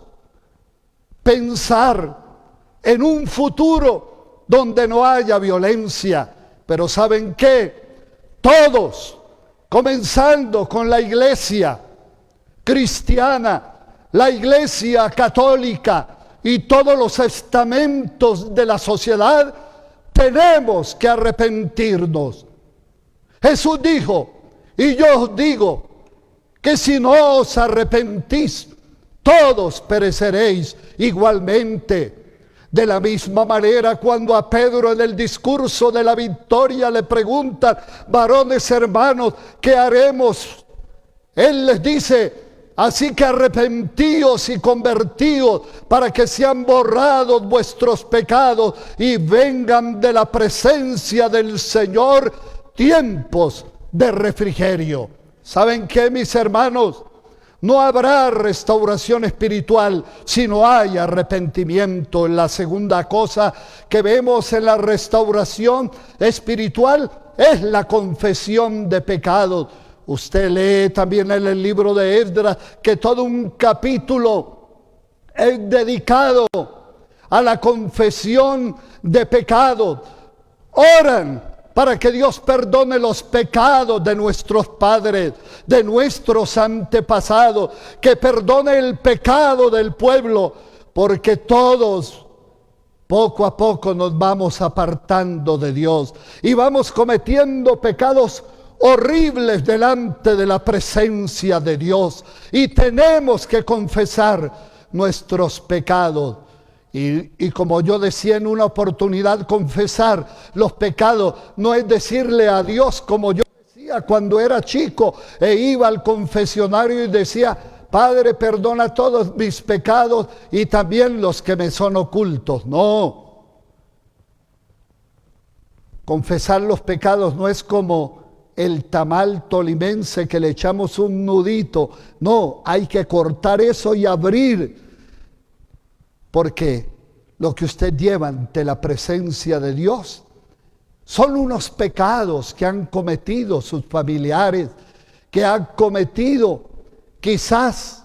pensar en un futuro donde no haya violencia. Pero ¿saben qué? Todos, comenzando con la iglesia cristiana, la iglesia católica y todos los estamentos de la sociedad, tenemos que arrepentirnos. Jesús dijo, y yo os digo, que si no os arrepentís, todos pereceréis igualmente. De la misma manera, cuando a Pedro en el discurso de la victoria le preguntan, varones hermanos, ¿qué haremos? Él les dice, así que arrepentíos y convertíos para que sean borrados vuestros pecados y vengan de la presencia del Señor tiempos de refrigerio. ¿Saben qué, mis hermanos? No habrá restauración espiritual si no hay arrepentimiento. La segunda cosa que vemos en la restauración espiritual es la confesión de pecados. Usted lee también en el libro de Esdras que todo un capítulo es dedicado a la confesión de pecados. Oran para que Dios perdone los pecados de nuestros padres, de nuestros antepasados, que perdone el pecado del pueblo, porque todos poco a poco nos vamos apartando de Dios y vamos cometiendo pecados horribles delante de la presencia de Dios, y tenemos que confesar nuestros pecados. Y como yo decía en una oportunidad, confesar los pecados no es decirle a Dios, como yo decía cuando era chico e iba al confesionario y decía, Padre, perdona todos mis pecados y también los que me son ocultos. No. Confesar los pecados no es como el tamal tolimense que le echamos un nudito. No, hay que cortar eso y abrir. Porque lo que usted lleva ante la presencia de Dios son unos pecados que han cometido sus familiares, que han cometido quizás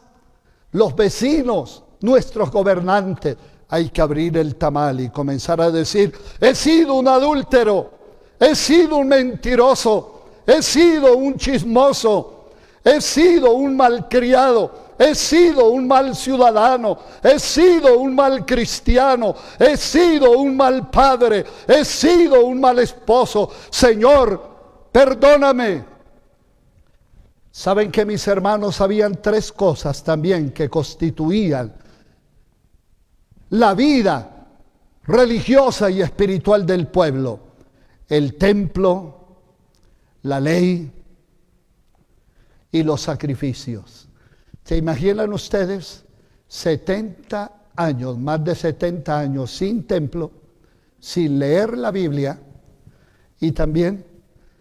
los vecinos, nuestros gobernantes. Hay que abrir el tamal y comenzar a decir, he sido un adúltero, he sido un mentiroso, he sido un chismoso, he sido un malcriado, he sido un mal ciudadano, he sido un mal cristiano, he sido un mal padre, he sido un mal esposo. Señor, perdóname. ¿Saben que, mis hermanos, habían tres cosas también que constituían la vida religiosa y espiritual del pueblo? El templo, la ley y los sacrificios. ¿Se imaginan ustedes 70 años, más de 70 años sin templo, sin leer la Biblia y también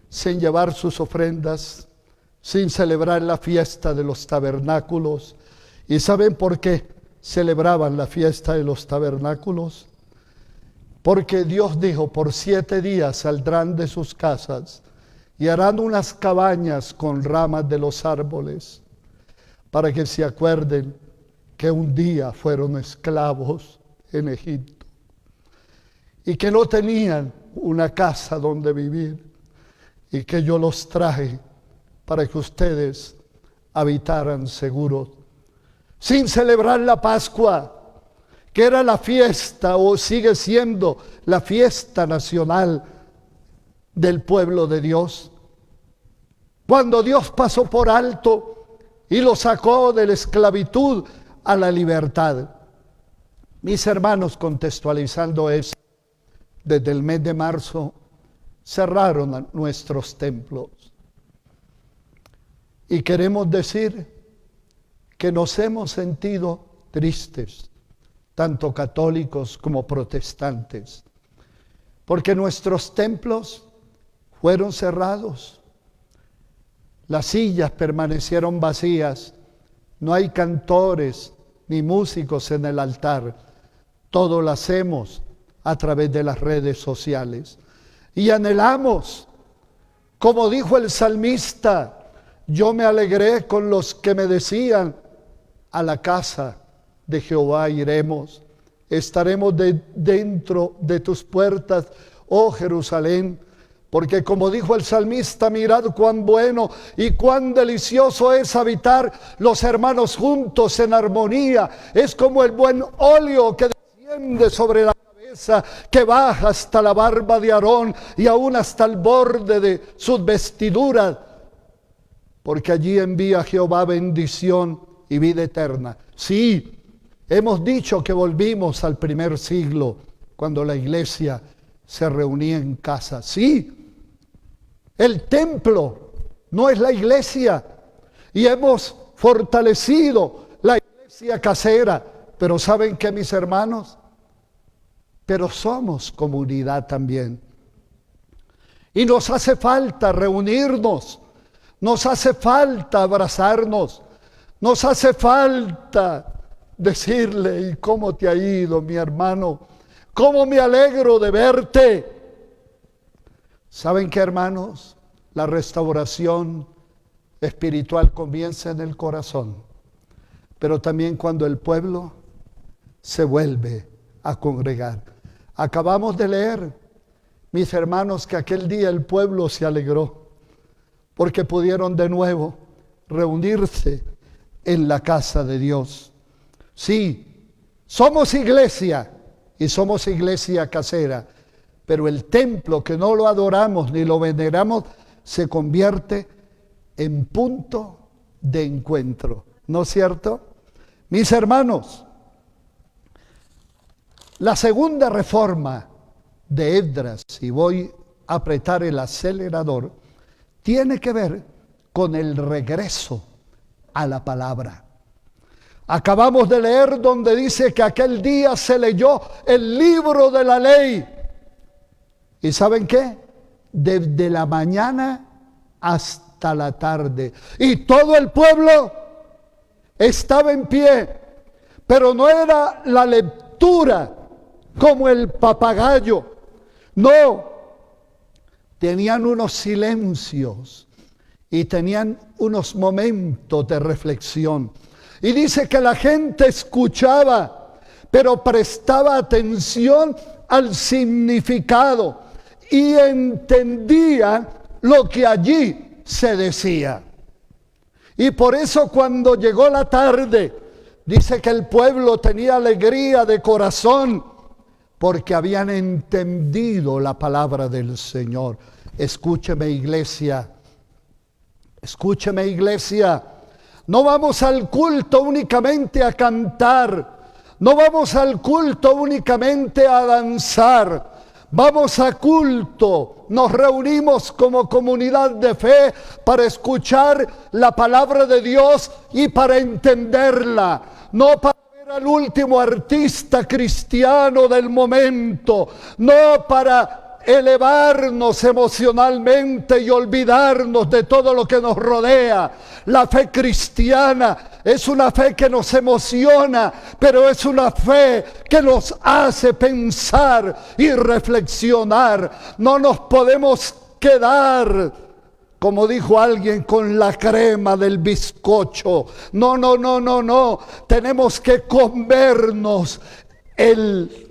sin llevar sus ofrendas, sin celebrar la fiesta de los tabernáculos? ¿Y saben por qué celebraban la fiesta de los tabernáculos? Porque Dios dijo, por 7 días saldrán de sus casas y harán unas cabañas con ramas de los árboles, para que se acuerden que un día fueron esclavos en Egipto y que no tenían una casa donde vivir. y que yo los traje para que ustedes habitaran seguros, sin celebrar la Pascua, que era la fiesta o sigue siendo la fiesta nacional del pueblo de Dios. Cuando Dios pasó por alto y lo sacó de la esclavitud a la libertad. Mis hermanos, contextualizando eso, desde el mes de marzo cerraron nuestros templos. Y queremos decir que nos hemos sentido tristes, tanto católicos como protestantes, porque nuestros templos fueron cerrados. Las sillas permanecieron vacías, no hay cantores ni músicos en el altar, todo lo hacemos a través de las redes sociales. Y anhelamos, como dijo el salmista, yo me alegré con los que me decían, a la casa de Jehová iremos, estaremos dentro de tus puertas, oh Jerusalén, porque como dijo el salmista, mirad cuán bueno y cuán delicioso es habitar los hermanos juntos en armonía. Es como el buen óleo que desciende sobre la cabeza, que baja hasta la barba de Aarón y aún hasta el borde de sus vestiduras, porque allí envía Jehová bendición y vida eterna. Sí, hemos dicho que volvimos al primer siglo, cuando la iglesia se reunía en casa. Sí, el templo no es la iglesia, y hemos fortalecido la iglesia casera. Pero ¿saben qué, mis hermanos? Pero somos comunidad también. Y nos hace falta reunirnos, nos hace falta abrazarnos, nos hace falta decirle, ¿y cómo te ha ido, mi hermano? ¿Cómo me alegro de verte? ¿Saben qué, hermanos? La restauración espiritual comienza en el corazón, pero también cuando el pueblo se vuelve a congregar. Acabamos de leer, mis hermanos, que aquel día el pueblo se alegró porque pudieron de nuevo reunirse en la casa de Dios. Sí, somos iglesia y somos iglesia casera, pero el templo, que no lo adoramos ni lo veneramos, se convierte en punto de encuentro, ¿no es cierto? Mis hermanos, la segunda reforma de Esdras, y voy a apretar el acelerador, tiene que ver con el regreso a la palabra. Acabamos de leer donde dice que aquel día se leyó el libro de la ley. ¿Y saben qué? Desde la mañana hasta la tarde. Y todo el pueblo estaba en pie, pero no era la lectura como el papagayo. No, tenían unos silencios y tenían unos momentos de reflexión. Y dice que la gente escuchaba, pero prestaba atención al significado y entendía lo que allí se decía. Y por eso cuando llegó la tarde, dice que el pueblo tenía alegría de corazón, porque habían entendido la palabra del Señor. Escúcheme, iglesia. Escúcheme, iglesia. No vamos al culto únicamente a cantar. No vamos al culto únicamente a danzar. Vamos a culto. Nos reunimos como comunidad de fe para escuchar la palabra de Dios y para entenderla. No para ver al último artista cristiano del momento. No para elevarnos emocionalmente y olvidarnos de todo lo que nos rodea. La fe cristiana es una fe que nos emociona, pero es una fe que nos hace pensar y reflexionar. No nos podemos quedar, como dijo alguien, con la crema del bizcocho. No. Tenemos que comernos el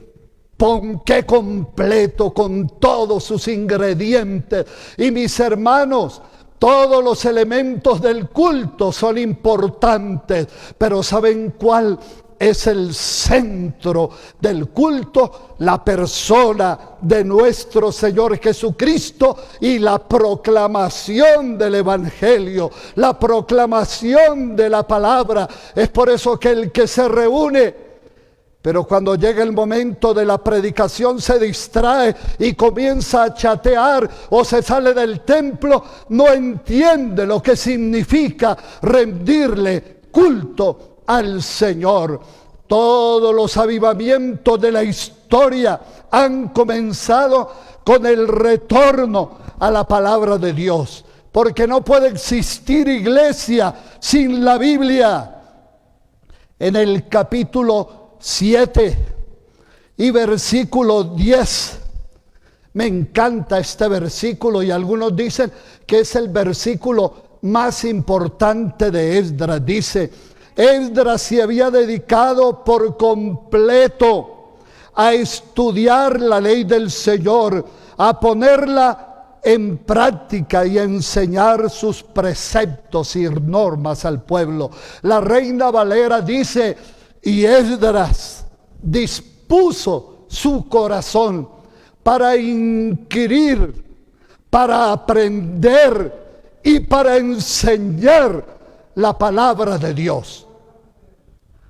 ponqué completo con todos sus ingredientes. Y mis hermanos, todos los elementos del culto son importantes, pero ¿saben cuál es el centro del culto? La persona de nuestro Señor Jesucristo y la proclamación del Evangelio, la proclamación de la palabra. Es por eso que el que se reúne, pero cuando llega el momento de la predicación se distrae y comienza a chatear o se sale del templo, no entiende lo que significa rendirle culto al Señor. Todos los avivamientos de la historia han comenzado con el retorno a la palabra de Dios, porque no puede existir iglesia sin la Biblia. En el capítulo 7 y versículo 10, me encanta este versículo y algunos dicen que es el versículo más importante de Esdras. Dice: Esdras se había dedicado por completo a estudiar la ley del Señor, a ponerla en práctica y a enseñar sus preceptos y normas al pueblo. La Reina Valera dice: y Esdras dispuso su corazón para inquirir, para aprender y para enseñar la palabra de Dios,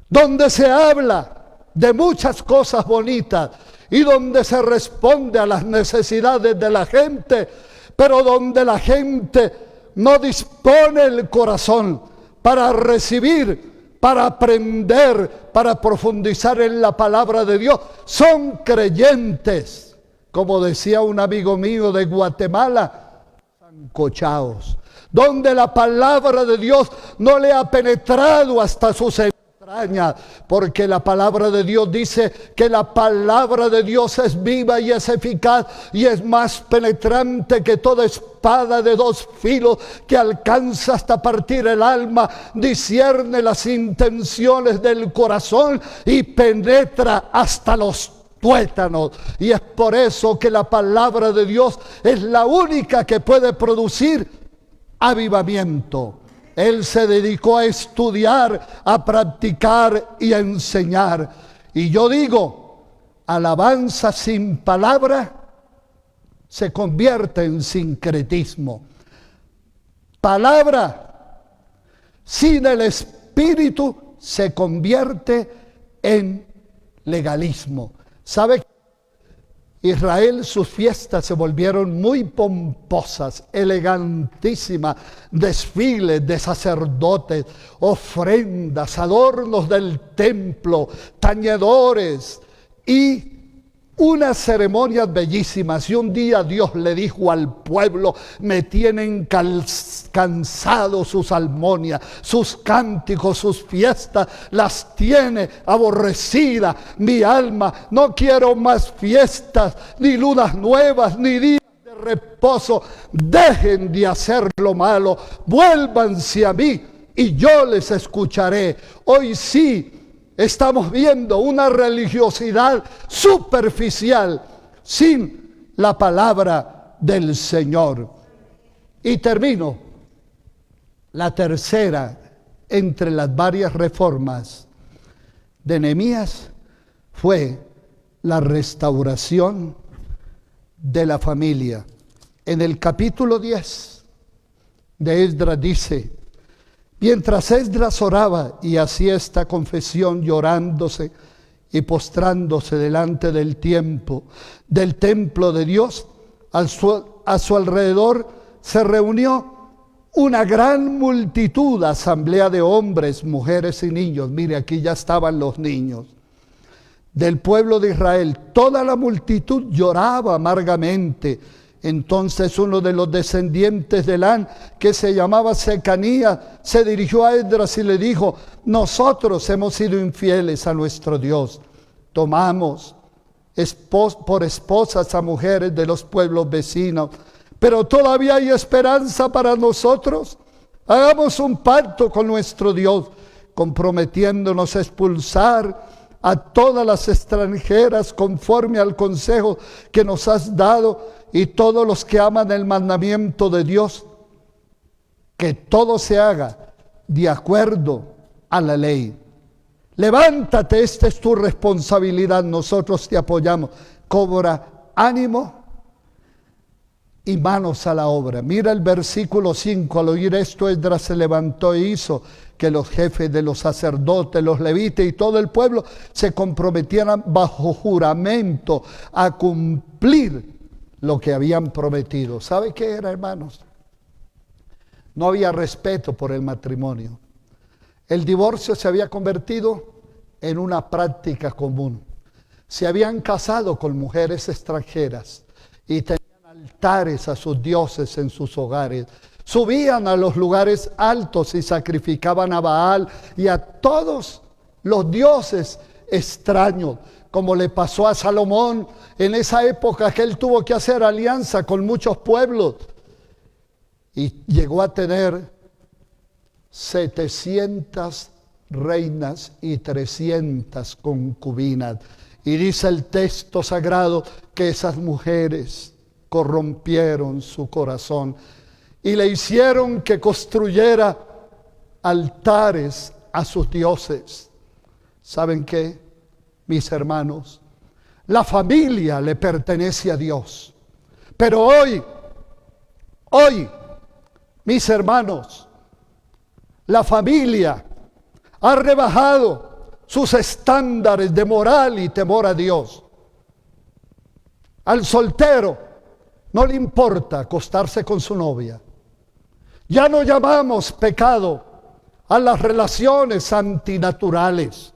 donde se habla de muchas cosas bonitas y donde se responde a las necesidades de la gente, pero donde la gente no dispone el corazón para recibir, para aprender, para profundizar en la palabra de Dios. Son creyentes, como decía un amigo mío de Guatemala, sancochaos, donde la palabra de Dios no le ha penetrado hasta sus entrañas, porque la palabra de Dios dice que la palabra de Dios es viva y es eficaz y es más penetrante que toda espada de dos filos, que alcanza hasta partir el alma, discierne las intenciones del corazón y penetra hasta los tuétanos. Y es por eso que la palabra de Dios es la única que puede producir avivamiento. Él se dedicó a estudiar, a practicar y a enseñar. Y yo digo, alabanza sin palabra se convierte en sincretismo. Palabra sin el Espíritu se convierte en legalismo. ¿Sabe? Israel, sus fiestas se volvieron muy pomposas, elegantísimas, desfiles de sacerdotes, ofrendas, adornos del templo, tañedores y unas ceremonias bellísimas. Y un día Dios le dijo al pueblo: me tienen cansado sus armonias, sus cánticos, sus fiestas, las tiene aborrecida mi alma. No quiero más fiestas, ni lunas nuevas, ni días de reposo. Dejen de hacer lo malo, vuélvanse a mí y yo les escucharé. Hoy sí estamos viendo una religiosidad superficial sin la palabra del Señor. Y termino. La tercera entre las varias reformas de Nehemías fue la restauración de la familia. En el capítulo 10 de Esdras dice: mientras Esdras oraba y hacía esta confesión, llorándose y postrándose delante del templo de Dios, a su alrededor se reunió una gran multitud, asamblea de hombres, mujeres y niños. Mire, aquí ya estaban los niños del pueblo de Israel. Toda la multitud lloraba amargamente. Entonces uno de los descendientes de Elán, que se llamaba Secanías, se dirigió a Esdras y le dijo: nosotros hemos sido infieles a nuestro Dios. Tomamos por esposas a mujeres de los pueblos vecinos, pero todavía hay esperanza para nosotros. Hagamos un pacto con nuestro Dios, comprometiéndonos a expulsar a todas las extranjeras conforme al consejo que nos has dado, y todos los que aman el mandamiento de Dios, que todo se haga de acuerdo a la ley. Levántate, esta es tu responsabilidad, nosotros te apoyamos. Cobra ánimo y manos a la obra. Mira el versículo 5, al oír esto Esdras se levantó e hizo que los jefes de los sacerdotes, los levitas y todo el pueblo se comprometieran bajo juramento a cumplir lo que habían prometido. ¿Sabe qué era, hermanos? No había respeto por el matrimonio. El divorcio se había convertido en una práctica común. Se habían casado con mujeres extranjeras y tenían altares a sus dioses en sus hogares. Subían a los lugares altos y sacrificaban a Baal y a todos los dioses extraños, como le pasó a Salomón en esa época, que él tuvo que hacer alianza con muchos pueblos y llegó a tener 700 reinas y 300 concubinas. Y dice el texto sagrado que esas mujeres corrompieron su corazón y le hicieron que construyera altares a sus dioses. ¿Saben qué, mis hermanos? La familia le pertenece a Dios. Pero hoy, mis hermanos, la familia ha rebajado sus estándares de moral y temor a Dios. Al soltero no le importa acostarse con su novia. Ya no llamamos pecado a las relaciones antinaturales.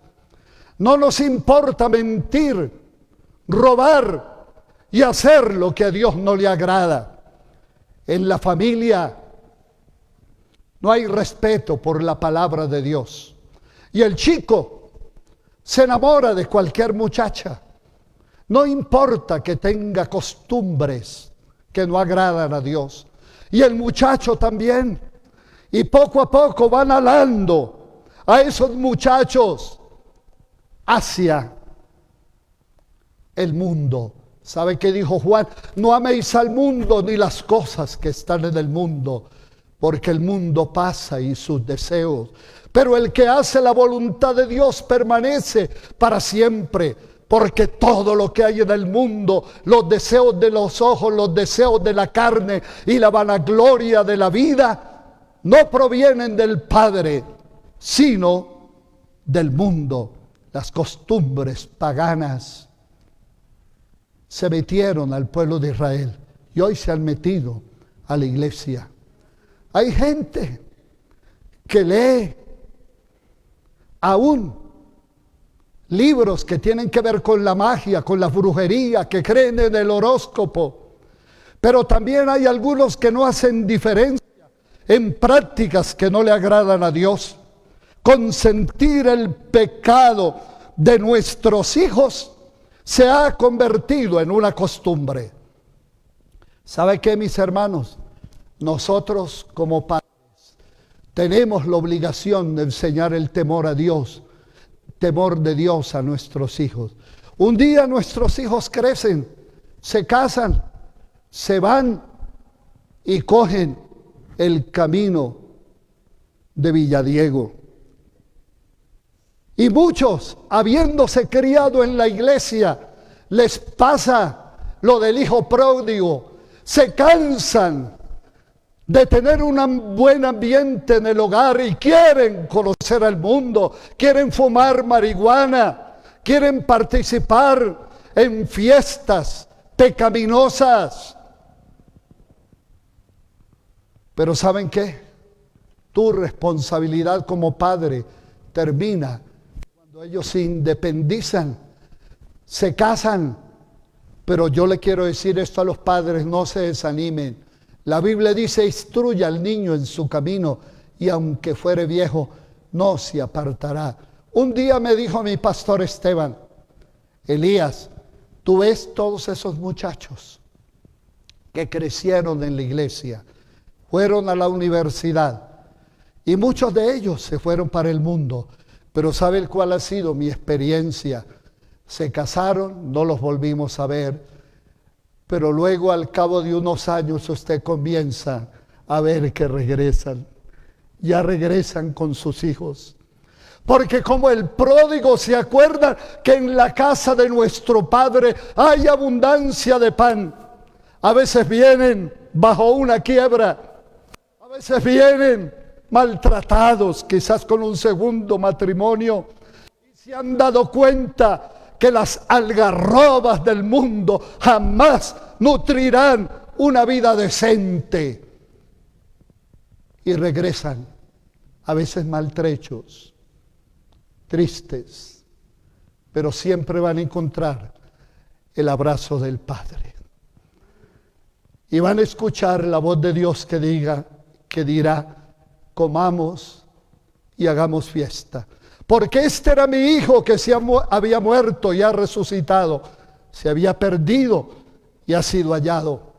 No nos importa mentir, robar y hacer lo que a Dios no le agrada. En la familia no hay respeto por la palabra de Dios. Y el chico se enamora de cualquier muchacha. No importa que tenga costumbres que no agradan a Dios. Y el muchacho también. Y poco a poco van alando a esos muchachos hacia el mundo. ¿Sabe qué dijo Juan? No améis al mundo ni las cosas que están en el mundo, porque el mundo pasa y sus deseos. Pero el que hace la voluntad de Dios permanece para siempre. Porque todo lo que hay en el mundo, los deseos de los ojos, los deseos de la carne y la vanagloria de la vida, no provienen del Padre, sino del mundo. Las costumbres paganas se metieron al pueblo de Israel y hoy se han metido a la iglesia. Hay gente que lee aún libros que tienen que ver con la magia, con la brujería, que creen en el horóscopo. Pero también hay algunos que no hacen diferencia en prácticas que no le agradan a Dios. Consentir el pecado de nuestros hijos se ha convertido en una costumbre. ¿Sabe qué, mis hermanos? Nosotros como padres tenemos la obligación de enseñar el temor a Dios, temor de Dios a nuestros hijos. Un día nuestros hijos crecen, se casan, se van y cogen el camino de Villadiego. Y muchos, habiéndose criado en la iglesia, les pasa lo del hijo pródigo. Se cansan de tener un buen ambiente en el hogar y quieren conocer al mundo, quieren fumar marihuana, quieren participar en fiestas pecaminosas. Pero ¿saben qué? Tu responsabilidad como padre termina cuando ellos se independizan, se casan. Pero yo le quiero decir esto a los padres: no se desanimen. La Biblia dice: instruya al niño en su camino, y aunque fuere viejo, no se apartará. Un día me dijo mi pastor Esteban: Elías, tú ves todos esos muchachos que crecieron en la iglesia, fueron a la universidad, y muchos de ellos se fueron para el mundo, Pero ¿sabe cuál ha sido mi experiencia? Se casaron, no los volvimos a ver, pero luego al cabo de unos años usted comienza a ver que regresan. Ya regresan con sus hijos. Porque como el pródigo se acuerda que en la casa de nuestro Padre hay abundancia de pan. A veces vienen bajo una quiebra, a veces vienen maltratados, quizás con un segundo matrimonio, y se han dado cuenta que las algarrobas del mundo jamás nutrirán una vida decente. Y regresan, a veces maltrechos, tristes, pero siempre van a encontrar el abrazo del Padre. Y van a escuchar la voz de Dios que dirá, comamos y hagamos fiesta. Porque este era mi hijo que había muerto y ha resucitado, se había perdido y ha sido hallado.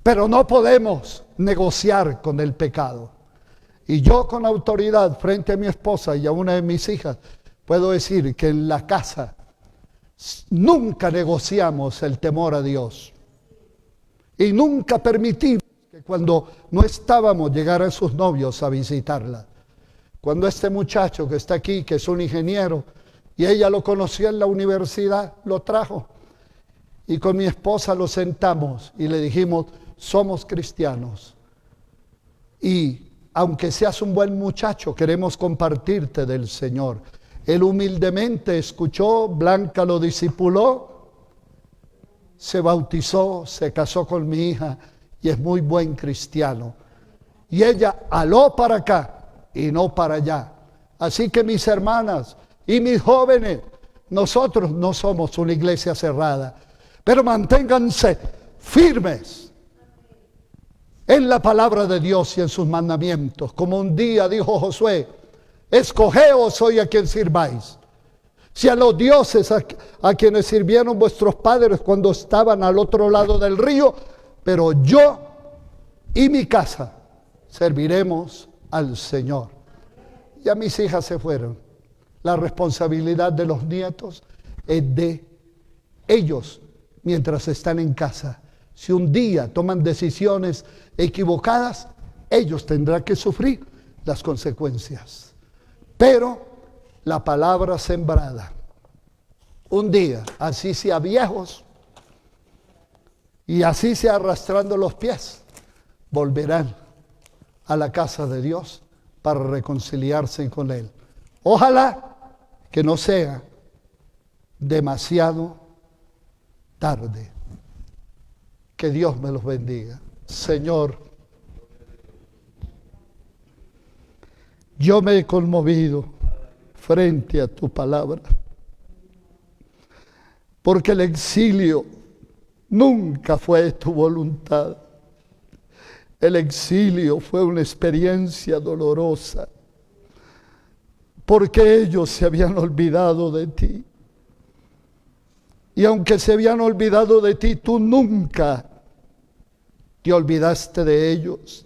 Pero no podemos negociar con el pecado. Y yo con autoridad frente a mi esposa y a una de mis hijas, puedo decir que en la casa nunca negociamos el temor a Dios. Y nunca permitimos que cuando no estábamos llegaran sus novios a visitarla. Cuando este muchacho que está aquí, que es un ingeniero, y ella lo conocía en la universidad, lo trajo. Y con mi esposa lo sentamos y le dijimos, somos cristianos. Y aunque seas un buen muchacho, queremos compartirte del Señor. Él humildemente escuchó, Blanca lo discipuló, se bautizó, se casó con mi hija y es muy buen cristiano. Y ella aló para acá y no para allá. Así que mis hermanas y mis jóvenes, nosotros no somos una iglesia cerrada, pero manténganse firmes en la palabra de Dios y en sus mandamientos. Como un día dijo Josué, escogeos hoy a quien sirváis. Si a los dioses a quienes sirvieron vuestros padres cuando estaban al otro lado del río, pero yo y mi casa serviremos al Señor. Ya mis hijas se fueron. La responsabilidad de los nietos es de ellos mientras están en casa. Si un día toman decisiones equivocadas, ellos tendrán que sufrir las consecuencias. Pero la palabra sembrada, un día, así sea viejos y así sea arrastrando los pies, volverán a la casa de Dios para reconciliarse con Él. Ojalá que no sea demasiado tarde. Que Dios me los bendiga. Señor, yo me he conmovido frente a tu palabra, porque el exilio nunca fue tu voluntad. El exilio fue una experiencia dolorosa, porque ellos se habían olvidado de ti. Y aunque se habían olvidado de ti, tú nunca te olvidaste de ellos,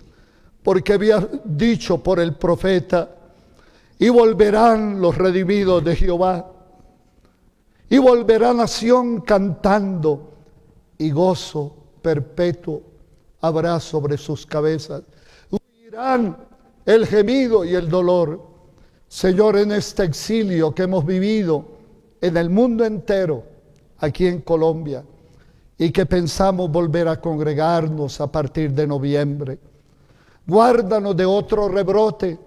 porque habías dicho por el profeta, y volverán los redimidos de Jehová, y volverá nación cantando, y gozo perpetuo habrá sobre sus cabezas. Huirán el gemido y el dolor. Señor, en este exilio que hemos vivido en el mundo entero, aquí en Colombia, y que pensamos volver a congregarnos a partir de noviembre, guárdanos de otro rebrote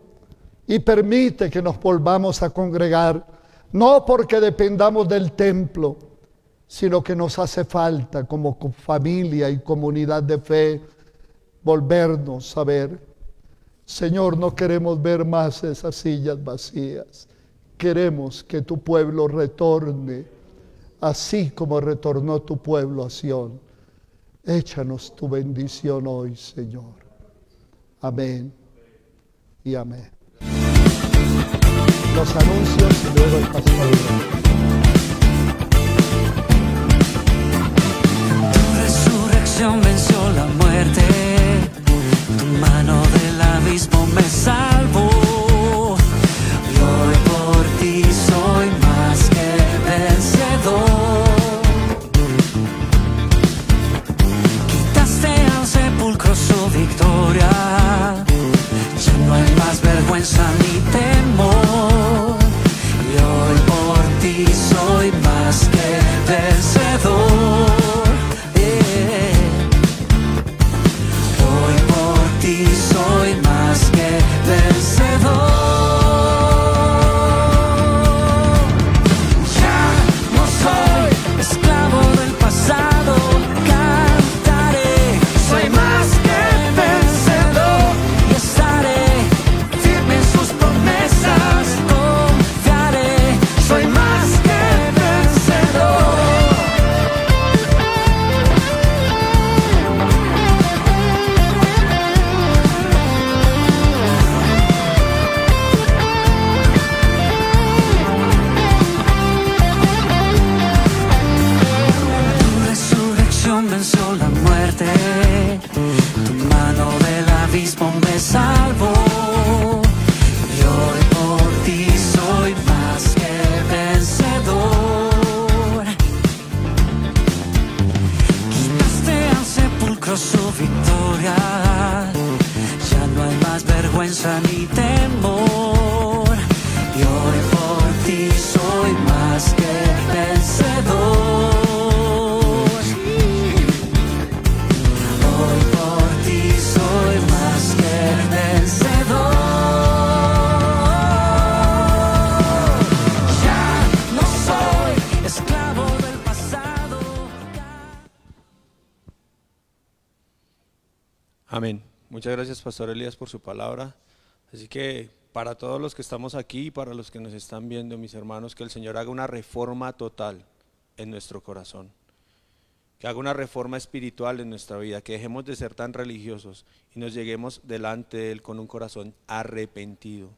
y permite que nos volvamos a congregar, no porque dependamos del templo, sino que nos hace falta como familia y comunidad de fe volvernos a ver. Señor, no queremos ver más esas sillas vacías. Queremos que tu pueblo retorne, así como retornó tu pueblo a Sión. Échanos tu bendición hoy, Señor. Amén y amén. Los anuncios y luego el pastor. Tu resurrección venció la muerte, tu mano del abismo me salvó, y hoy por ti victoria. Ya no hay más vergüenza ni temor. Y hoy por ti soy más que vencedor. Hoy por ti soy más que vencedor. Ya no soy esclavo del pasado, cantaré, soy más que vencedor. Y estaré firme en sus promesas, confiaré, soy más que vencedor. Tu resurrección venció la muerte, tu mano del abismo me salvó. Y hoy por ti soy más que vencedor. Quitaste al sepulcro su victoria, ya no hay más vergüenza ni temor. Y hoy por ti soy más que vencedor. Hoy por ti soy más que vencedor. Ya no soy esclavo del pasado. Amén. Muchas gracias, Pastor Elías, por su palabra. Así que para todos los que estamos aquí y para los que nos están viendo, mis hermanos, que el Señor haga una reforma total en nuestro corazón. Que haga una reforma espiritual en nuestra vida, que dejemos de ser tan religiosos y nos lleguemos delante de Él con un corazón arrepentido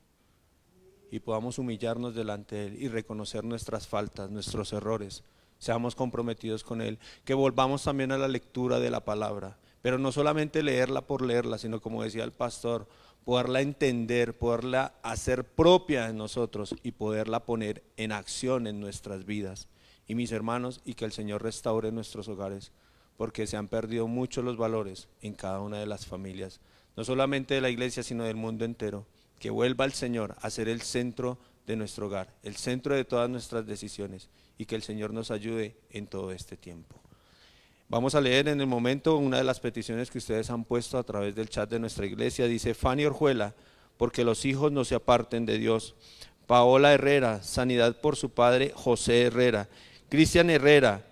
y podamos humillarnos delante de Él y reconocer nuestras faltas, nuestros errores, seamos comprometidos con Él, que volvamos también a la lectura de la palabra, pero no solamente leerla por leerla, sino como decía el pastor, poderla entender, poderla hacer propia en nosotros y poderla poner en acción en nuestras vidas. Y mis hermanos, y que el Señor restaure nuestros hogares, porque se han perdido mucho los valores en cada una de las familias, no solamente de la iglesia, sino del mundo entero. Que vuelva el Señor a ser el centro de nuestro hogar, el centro de todas nuestras decisiones, y que el Señor nos ayude en todo este tiempo. Vamos a leer en el momento una de las peticiones que ustedes han puesto a través del chat de nuestra iglesia. Dice Fanny Orjuela, porque los hijos no se aparten de Dios. Paola Herrera, sanidad por su padre José Herrera. Cristian Herrera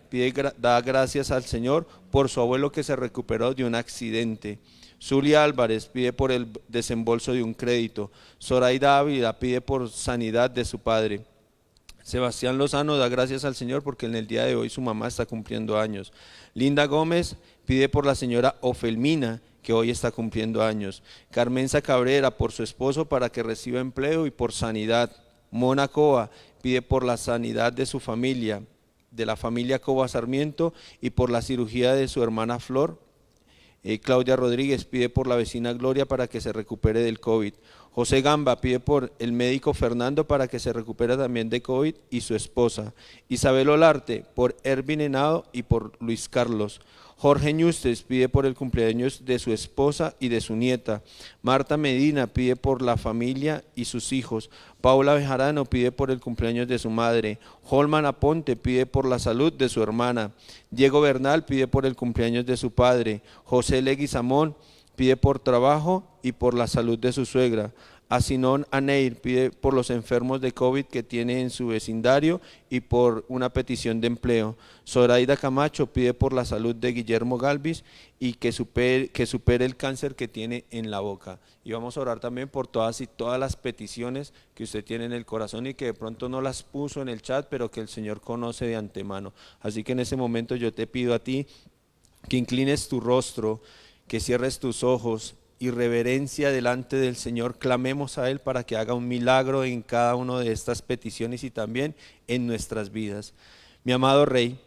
da gracias al Señor por su abuelo que se recuperó de un accidente. Zulia Álvarez pide por el desembolso de un crédito. Zoraida Ávila pide por sanidad de su padre. Sebastián Lozano da gracias al Señor porque en el día de hoy su mamá está cumpliendo años. Linda Gómez pide por la señora Ofelmina, que hoy está cumpliendo años. Carmenza Cabrera por su esposo para que reciba empleo y por sanidad. Mona Coa pide por la sanidad de su familia, de la familia Coba Sarmiento, y por la cirugía de su hermana Flor. Claudia Rodríguez pide por la vecina Gloria para que se recupere del COVID. José Gamba pide por el médico Fernando para que se recupere también de COVID y su esposa. Isabel Olarte por Ervin Henao y por Luis Carlos. Jorge Ñustes pide por el cumpleaños de su esposa y de su nieta. Marta Medina pide por la familia y sus hijos. Paula Bejarano pide por el cumpleaños de su madre. Holman Aponte pide por la salud de su hermana. Diego Bernal pide por el cumpleaños de su padre. José Leguizamón pide por trabajo y por la salud de su suegra. Asinón Aneir pide por los enfermos de COVID que tiene en su vecindario y por una petición de empleo. Zoraida Camacho pide por la salud de Guillermo Galvis y que supere el cáncer que tiene en la boca. Y vamos a orar también por todas las peticiones que usted tiene en el corazón y que de pronto no las puso en el chat, pero que el Señor conoce de antemano. Así que en ese momento yo te pido a ti que inclines tu rostro, que cierres tus ojos y reverencia delante del Señor, clamemos a Él para que haga un milagro en cada una de estas peticiones y también en nuestras vidas. Mi amado Rey,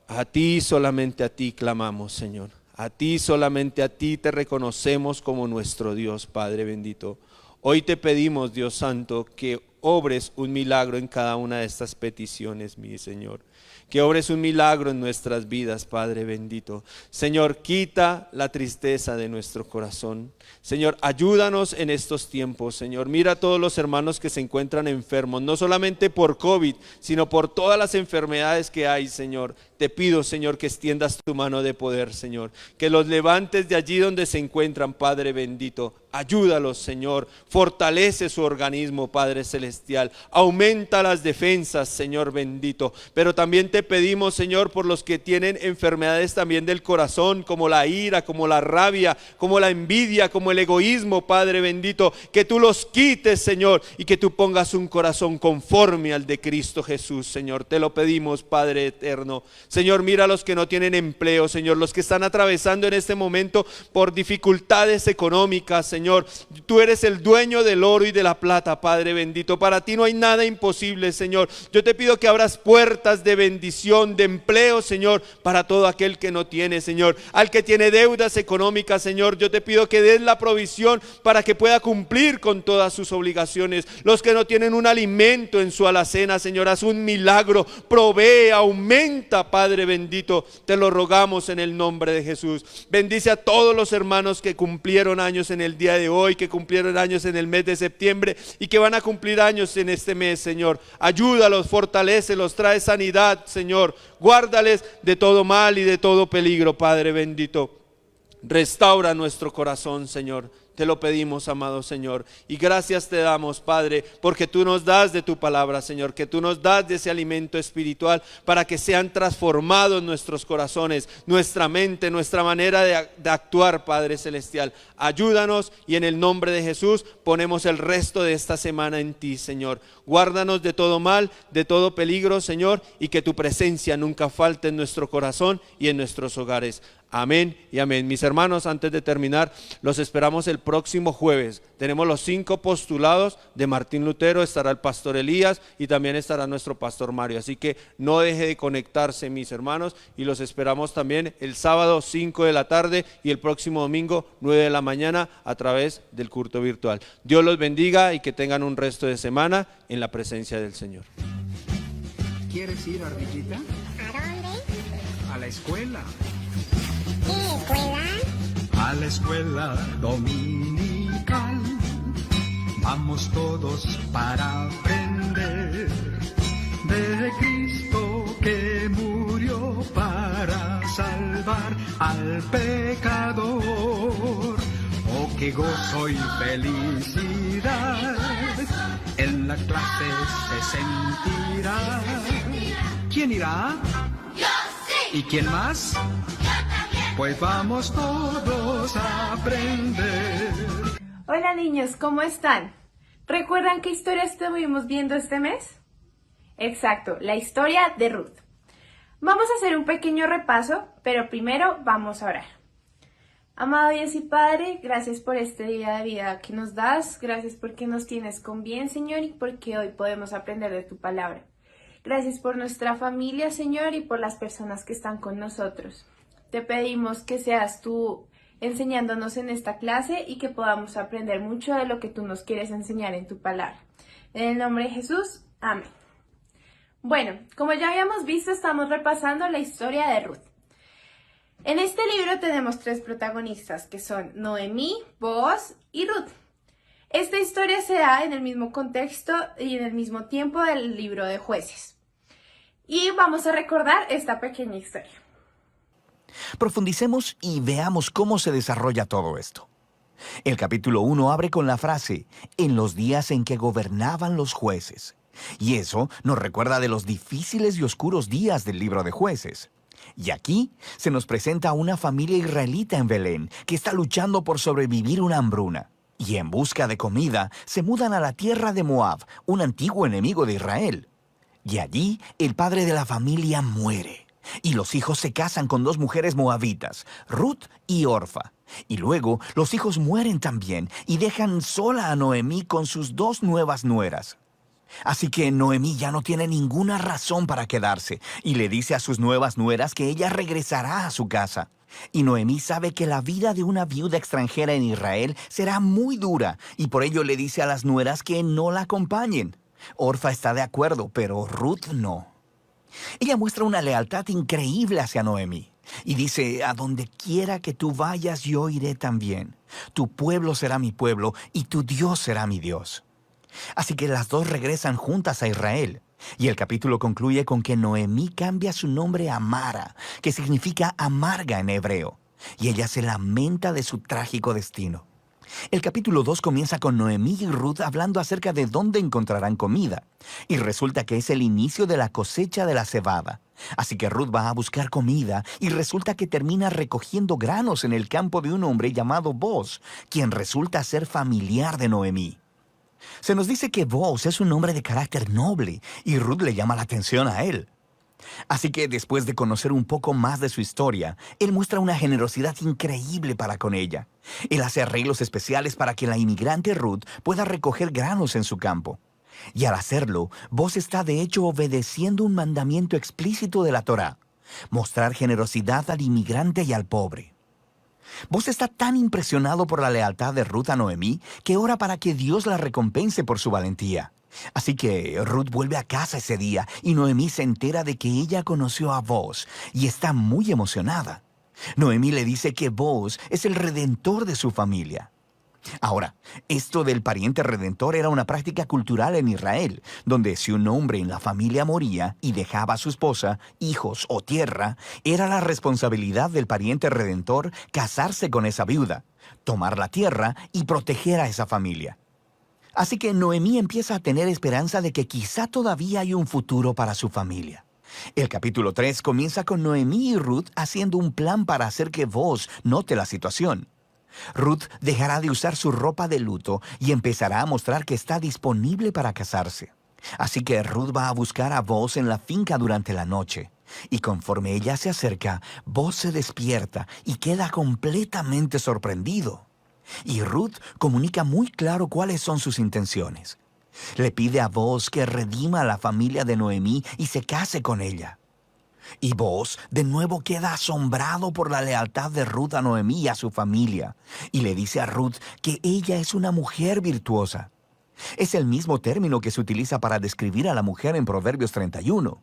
a ti, solamente a ti clamamos, Señor. A ti, solamente a ti te reconocemos como nuestro Dios, Padre bendito. Hoy te pedimos, Dios Santo, que obres un milagro en cada una de estas peticiones, mi Señor. Que obres un milagro en nuestras vidas, Padre bendito. Señor, quita la tristeza de nuestro corazón. Señor, ayúdanos en estos tiempos, Señor. Mira a todos los hermanos que se encuentran enfermos, no solamente por COVID, sino por todas las enfermedades que hay, Señor. Te pido, Señor, que extiendas tu mano de poder, Señor. Que los levantes de allí donde se encuentran, Padre bendito. Ayúdalos, Señor. Fortalece su organismo, Padre celestial. Aumenta las defensas, Señor bendito. Pero también te pedimos, Señor, por los que tienen enfermedades también del corazón, como la ira, como la rabia, como la envidia, como el egoísmo, Padre bendito. Que tú los quites, Señor, y que tú pongas un corazón conforme al de Cristo Jesús, Señor. Te lo pedimos, Padre eterno. Señor, mira a los que no tienen empleo, Señor, los que están atravesando en este momento por dificultades económicas, Señor. Tú eres el dueño del oro y de la plata, Padre bendito. Para ti no hay nada imposible, Señor. Yo te pido que abras puertas de bendición, de empleo, Señor, para todo aquel que no tiene, Señor. Al que tiene deudas económicas, Señor, yo te pido que des la provisión para que pueda cumplir con todas sus obligaciones. Los que no tienen un alimento en su alacena, Señor, haz un milagro, provee, aumenta, Padre bendito, te lo rogamos en el nombre de Jesús. Bendice a todos los hermanos que cumplieron años en el día de hoy, que cumplieron años en el mes de septiembre y que van a cumplir años en este mes, Señor. Ayúdalos, fortalécelos, trae sanidad, Señor. Guárdales de todo mal y de todo peligro, Padre bendito. Restaura nuestro corazón, Señor. Te lo pedimos, amado Señor, y gracias te damos, Padre, porque tú nos das de tu palabra, Señor, que tú nos das de ese alimento espiritual para que sean transformados nuestros corazones, nuestra mente, nuestra manera de actuar, Padre celestial. Ayúdanos y en el nombre de Jesús ponemos el resto de esta semana en ti, Señor. Guárdanos de todo mal, de todo peligro, Señor, y que tu presencia nunca falte en nuestro corazón y en nuestros hogares. Amén y amén. Mis hermanos, antes de terminar, los esperamos el próximo jueves. Tenemos los 5 postulados de Martín Lutero, estará el pastor Elías y también estará nuestro pastor Mario. Así que no deje de conectarse, mis hermanos, y los esperamos también el sábado 5 de la tarde y el próximo domingo 9 de la mañana a través del culto virtual. Dios los bendiga y que tengan un resto de semana en la presencia del Señor. ¿Quieres ir, Ardillita? ¿A dónde? A la escuela. ¿Qué escuela? A la escuela dominical. Vamos todos para aprender de Cristo que murió para salvar al pecador. Oh, qué gozo y felicidad en la clase se sentirá. ¿Quién irá? ¡Yo sí! ¿Y quién más? Pues vamos todos a aprender. Hola niños, ¿cómo están? ¿Recuerdan qué historia estuvimos viendo este mes? Exacto, la historia de Ruth. Vamos a hacer un pequeño repaso, pero primero vamos a orar. Amado Dios y Padre, gracias por este día de vida que nos das, gracias porque nos tienes con bien, Señor, y porque hoy podemos aprender de tu palabra. Gracias por nuestra familia, Señor, y por las personas que están con nosotros. Te pedimos que seas tú enseñándonos en esta clase y que podamos aprender mucho de lo que tú nos quieres enseñar en tu palabra. En el nombre de Jesús, amén. Bueno, como ya habíamos visto, estamos repasando la historia de Ruth. En este libro tenemos 3 protagonistas, que son Noemí, Booz y Ruth. Esta historia se da en el mismo contexto y en el mismo tiempo del libro de Jueces. Y vamos a recordar esta pequeña historia. Profundicemos y veamos cómo se desarrolla todo esto. El capítulo 1 abre con la frase, en los días en que gobernaban los jueces. Y eso nos recuerda de los difíciles y oscuros días del libro de Jueces. Y aquí se nos presenta a una familia israelita en Belén que está luchando por sobrevivir una hambruna. Y en busca de comida se mudan a la tierra de Moab, un antiguo enemigo de Israel. Y allí el padre de la familia muere. Y los hijos se casan con 2 mujeres moabitas, Ruth y Orfa. Y luego los hijos mueren también y dejan sola a Noemí con sus 2 nuevas nueras. Así que Noemí ya no tiene ninguna razón para quedarse y le dice a sus nuevas nueras que ella regresará a su casa. Y Noemí sabe que la vida de una viuda extranjera en Israel será muy dura y por ello le dice a las nueras que no la acompañen. Orfa está de acuerdo, pero Ruth no. Ella muestra una lealtad increíble hacia Noemí y dice, a donde quiera que tú vayas, yo iré también. Tu pueblo será mi pueblo y tu Dios será mi Dios. Así que las dos regresan juntas a Israel. Y el capítulo concluye con que Noemí cambia su nombre a Mara, que significa amarga en hebreo, y ella se lamenta de su trágico destino. El capítulo 2 comienza con Noemí y Ruth hablando acerca de dónde encontrarán comida, y resulta que es el inicio de la cosecha de la cebada. Así que Ruth va a buscar comida y resulta que termina recogiendo granos en el campo de un hombre llamado Boaz, quien resulta ser familiar de Noemí. Se nos dice que Boaz es un hombre de carácter noble y Ruth le llama la atención a él. Así que después de conocer un poco más de su historia, él muestra una generosidad increíble para con ella. Él hace arreglos especiales para que la inmigrante Ruth pueda recoger granos en su campo. Y al hacerlo, Boaz está de hecho obedeciendo un mandamiento explícito de la Torá: mostrar generosidad al inmigrante y al pobre. Boaz está tan impresionado por la lealtad de Ruth a Noemí que ora para que Dios la recompense por su valentía. Así que Ruth vuelve a casa ese día y Noemí se entera de que ella conoció a Boaz y está muy emocionada. Noemí le dice que Boaz es el redentor de su familia. Ahora, esto del pariente redentor era una práctica cultural en Israel, donde si un hombre en la familia moría y dejaba a su esposa, hijos o tierra, era la responsabilidad del pariente redentor casarse con esa viuda, tomar la tierra y proteger a esa familia. Así que Noemí empieza a tener esperanza de que quizá todavía hay un futuro para su familia. El capítulo 3 comienza con Noemí y Ruth haciendo un plan para hacer que Boaz note la situación. Ruth dejará de usar su ropa de luto y empezará a mostrar que está disponible para casarse. Así que Ruth va a buscar a Boaz en la finca durante la noche. Y conforme ella se acerca, Boaz se despierta y queda completamente sorprendido. Y Ruth comunica muy claro cuáles son sus intenciones. Le pide a Boaz que redima a la familia de Noemí y se case con ella. Y Boaz de nuevo queda asombrado por la lealtad de Ruth a Noemí y a su familia, y le dice a Ruth que ella es una mujer virtuosa. Es el mismo término que se utiliza para describir a la mujer en Proverbios 31.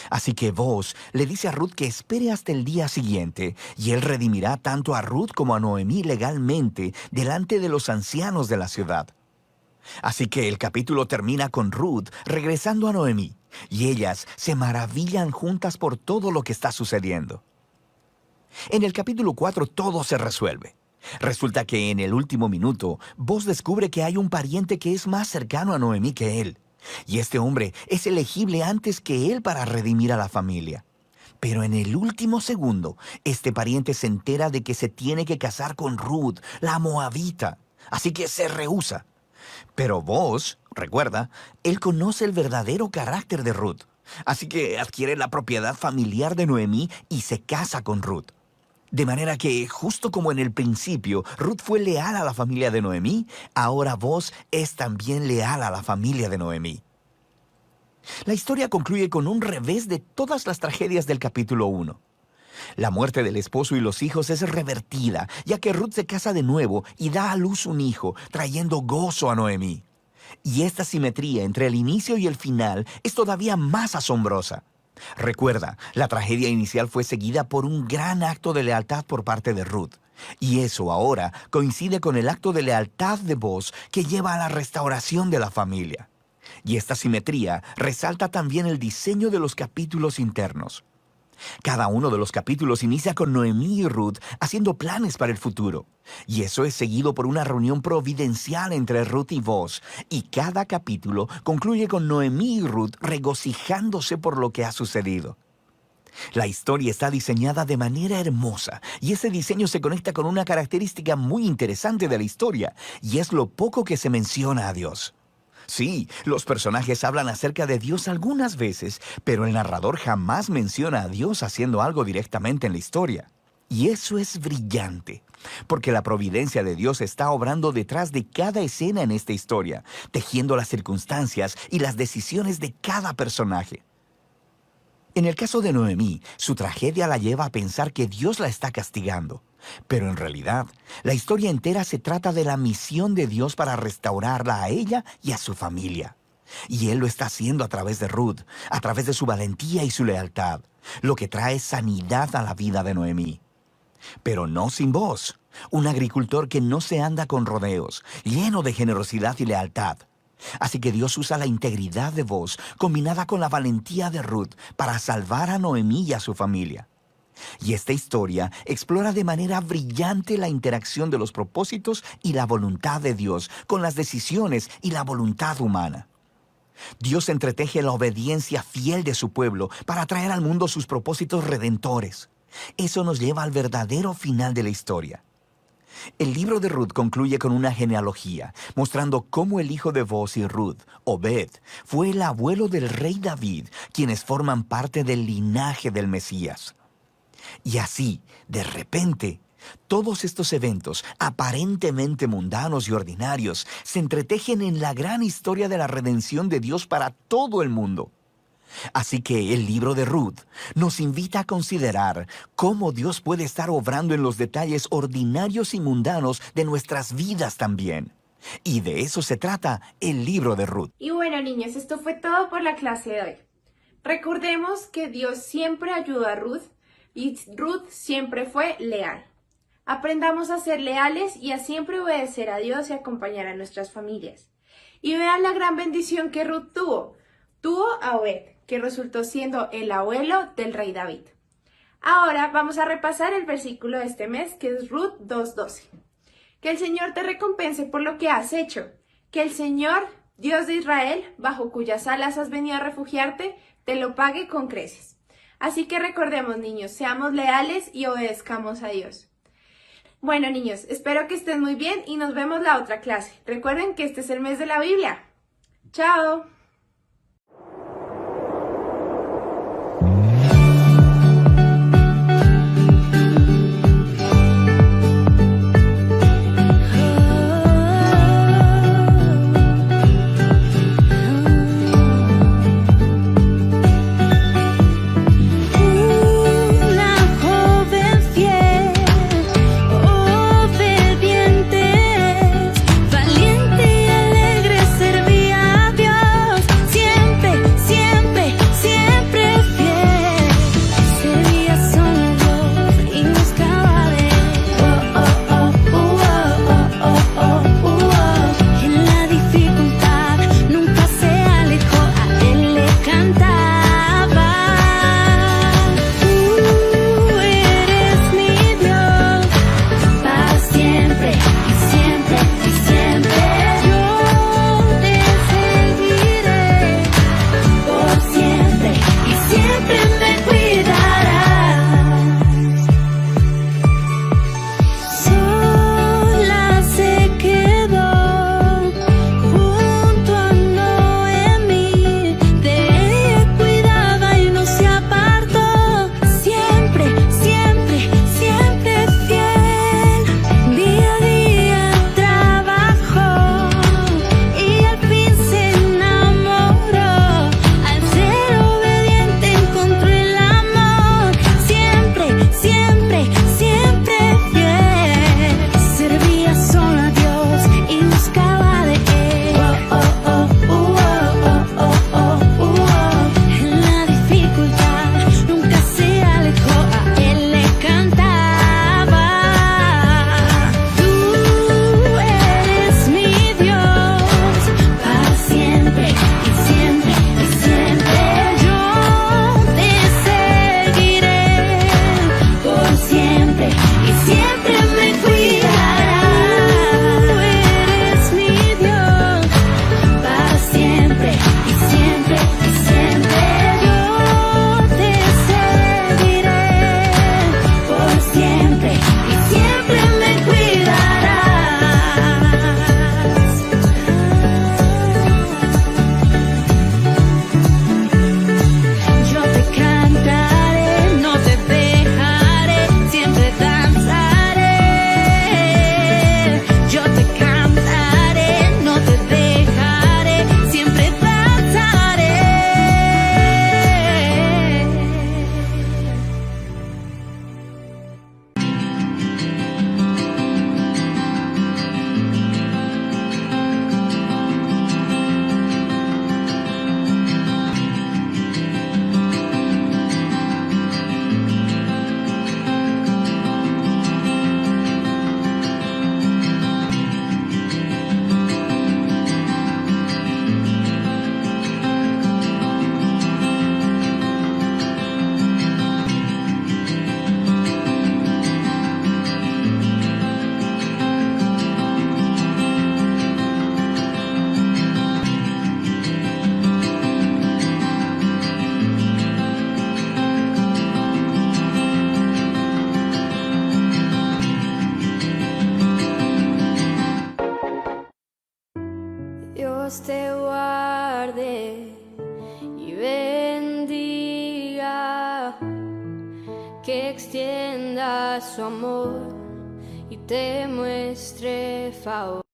Así que Boaz le dice a Ruth que espere hasta el día siguiente, y él redimirá tanto a Ruth como a Noemí legalmente delante de los ancianos de la ciudad. Así que el capítulo termina con Ruth regresando a Noemí, y ellas se maravillan juntas por todo lo que está sucediendo. En el capítulo 4 todo se resuelve. Resulta que en el último minuto, Boaz descubre que hay un pariente que es más cercano a Noemí que él, y este hombre es elegible antes que él para redimir a la familia. Pero en el último segundo, este pariente se entera de que se tiene que casar con Ruth, la moabita, así que se rehúsa. Pero Boaz, recuerda, él conoce el verdadero carácter de Ruth, así que adquiere la propiedad familiar de Noemí y se casa con Ruth. De manera que, justo como en el principio, Ruth fue leal a la familia de Noemí, ahora Boaz es también leal a la familia de Noemí. La historia concluye con un revés de todas las tragedias del capítulo 1. La muerte del esposo y los hijos es revertida, ya que Ruth se casa de nuevo y da a luz un hijo, trayendo gozo a Noemí. Y esta simetría entre el inicio y el final es todavía más asombrosa. Recuerda, la tragedia inicial fue seguida por un gran acto de lealtad por parte de Ruth. Y eso ahora coincide con el acto de lealtad de Boaz que lleva a la restauración de la familia. Y esta simetría resalta también el diseño de los capítulos internos. Cada uno de los capítulos inicia con Noemí y Ruth haciendo planes para el futuro. Y eso es seguido por una reunión providencial entre Ruth y Boaz. Y cada capítulo concluye con Noemí y Ruth regocijándose por lo que ha sucedido. La historia está diseñada de manera hermosa, y ese diseño se conecta con una característica muy interesante de la historia, y es lo poco que se menciona a Dios. Sí, los personajes hablan acerca de Dios algunas veces, pero el narrador jamás menciona a Dios haciendo algo directamente en la historia. Y eso es brillante, porque la providencia de Dios está obrando detrás de cada escena en esta historia, tejiendo las circunstancias y las decisiones de cada personaje. En el caso de Noemí, su tragedia la lleva a pensar que Dios la está castigando. Pero en realidad, la historia entera se trata de la misión de Dios para restaurarla a ella y a su familia. Y Él lo está haciendo a través de Ruth, a través de su valentía y su lealtad, lo que trae sanidad a la vida de Noemí. Pero no sin Boaz, un agricultor que no se anda con rodeos, lleno de generosidad y lealtad. Así que Dios usa la integridad de Boaz combinada con la valentía de Ruth para salvar a Noemí y a su familia. Y esta historia explora de manera brillante la interacción de los propósitos y la voluntad de Dios con las decisiones y la voluntad humana. Dios entreteje la obediencia fiel de su pueblo para traer al mundo sus propósitos redentores. Eso nos lleva al verdadero final de la historia. El libro de Ruth concluye con una genealogía, mostrando cómo el hijo de Boaz y Ruth, Obed, fue el abuelo del rey David, quienes forman parte del linaje del Mesías. Y así, de repente, todos estos eventos, aparentemente mundanos y ordinarios, se entretejen en la gran historia de la redención de Dios para todo el mundo. Así que el libro de Ruth nos invita a considerar cómo Dios puede estar obrando en los detalles ordinarios y mundanos de nuestras vidas también. Y de eso se trata el libro de Ruth. Y bueno, niños, esto fue todo por la clase de hoy. Recordemos que Dios siempre ayudó a Ruth y Ruth siempre fue leal. Aprendamos a ser leales y a siempre obedecer a Dios y acompañar a nuestras familias. Y vean la gran bendición que Ruth tuvo. Tuvo a Obed, que resultó siendo el abuelo del rey David. Ahora vamos a repasar el versículo de este mes, que es Ruth 2:12. Que el Señor te recompense por lo que has hecho. Que el Señor, Dios de Israel, bajo cuyas alas has venido a refugiarte, te lo pague con creces. Así que recordemos, niños, seamos leales y obedezcamos a Dios. Bueno, niños, espero que estén muy bien y nos vemos la otra clase. Recuerden que este es el mes de la Biblia. ¡Chao! Valiente y alegre servía a Dios. Dios te guarde y bendiga, que extienda su amor y te muestre favor.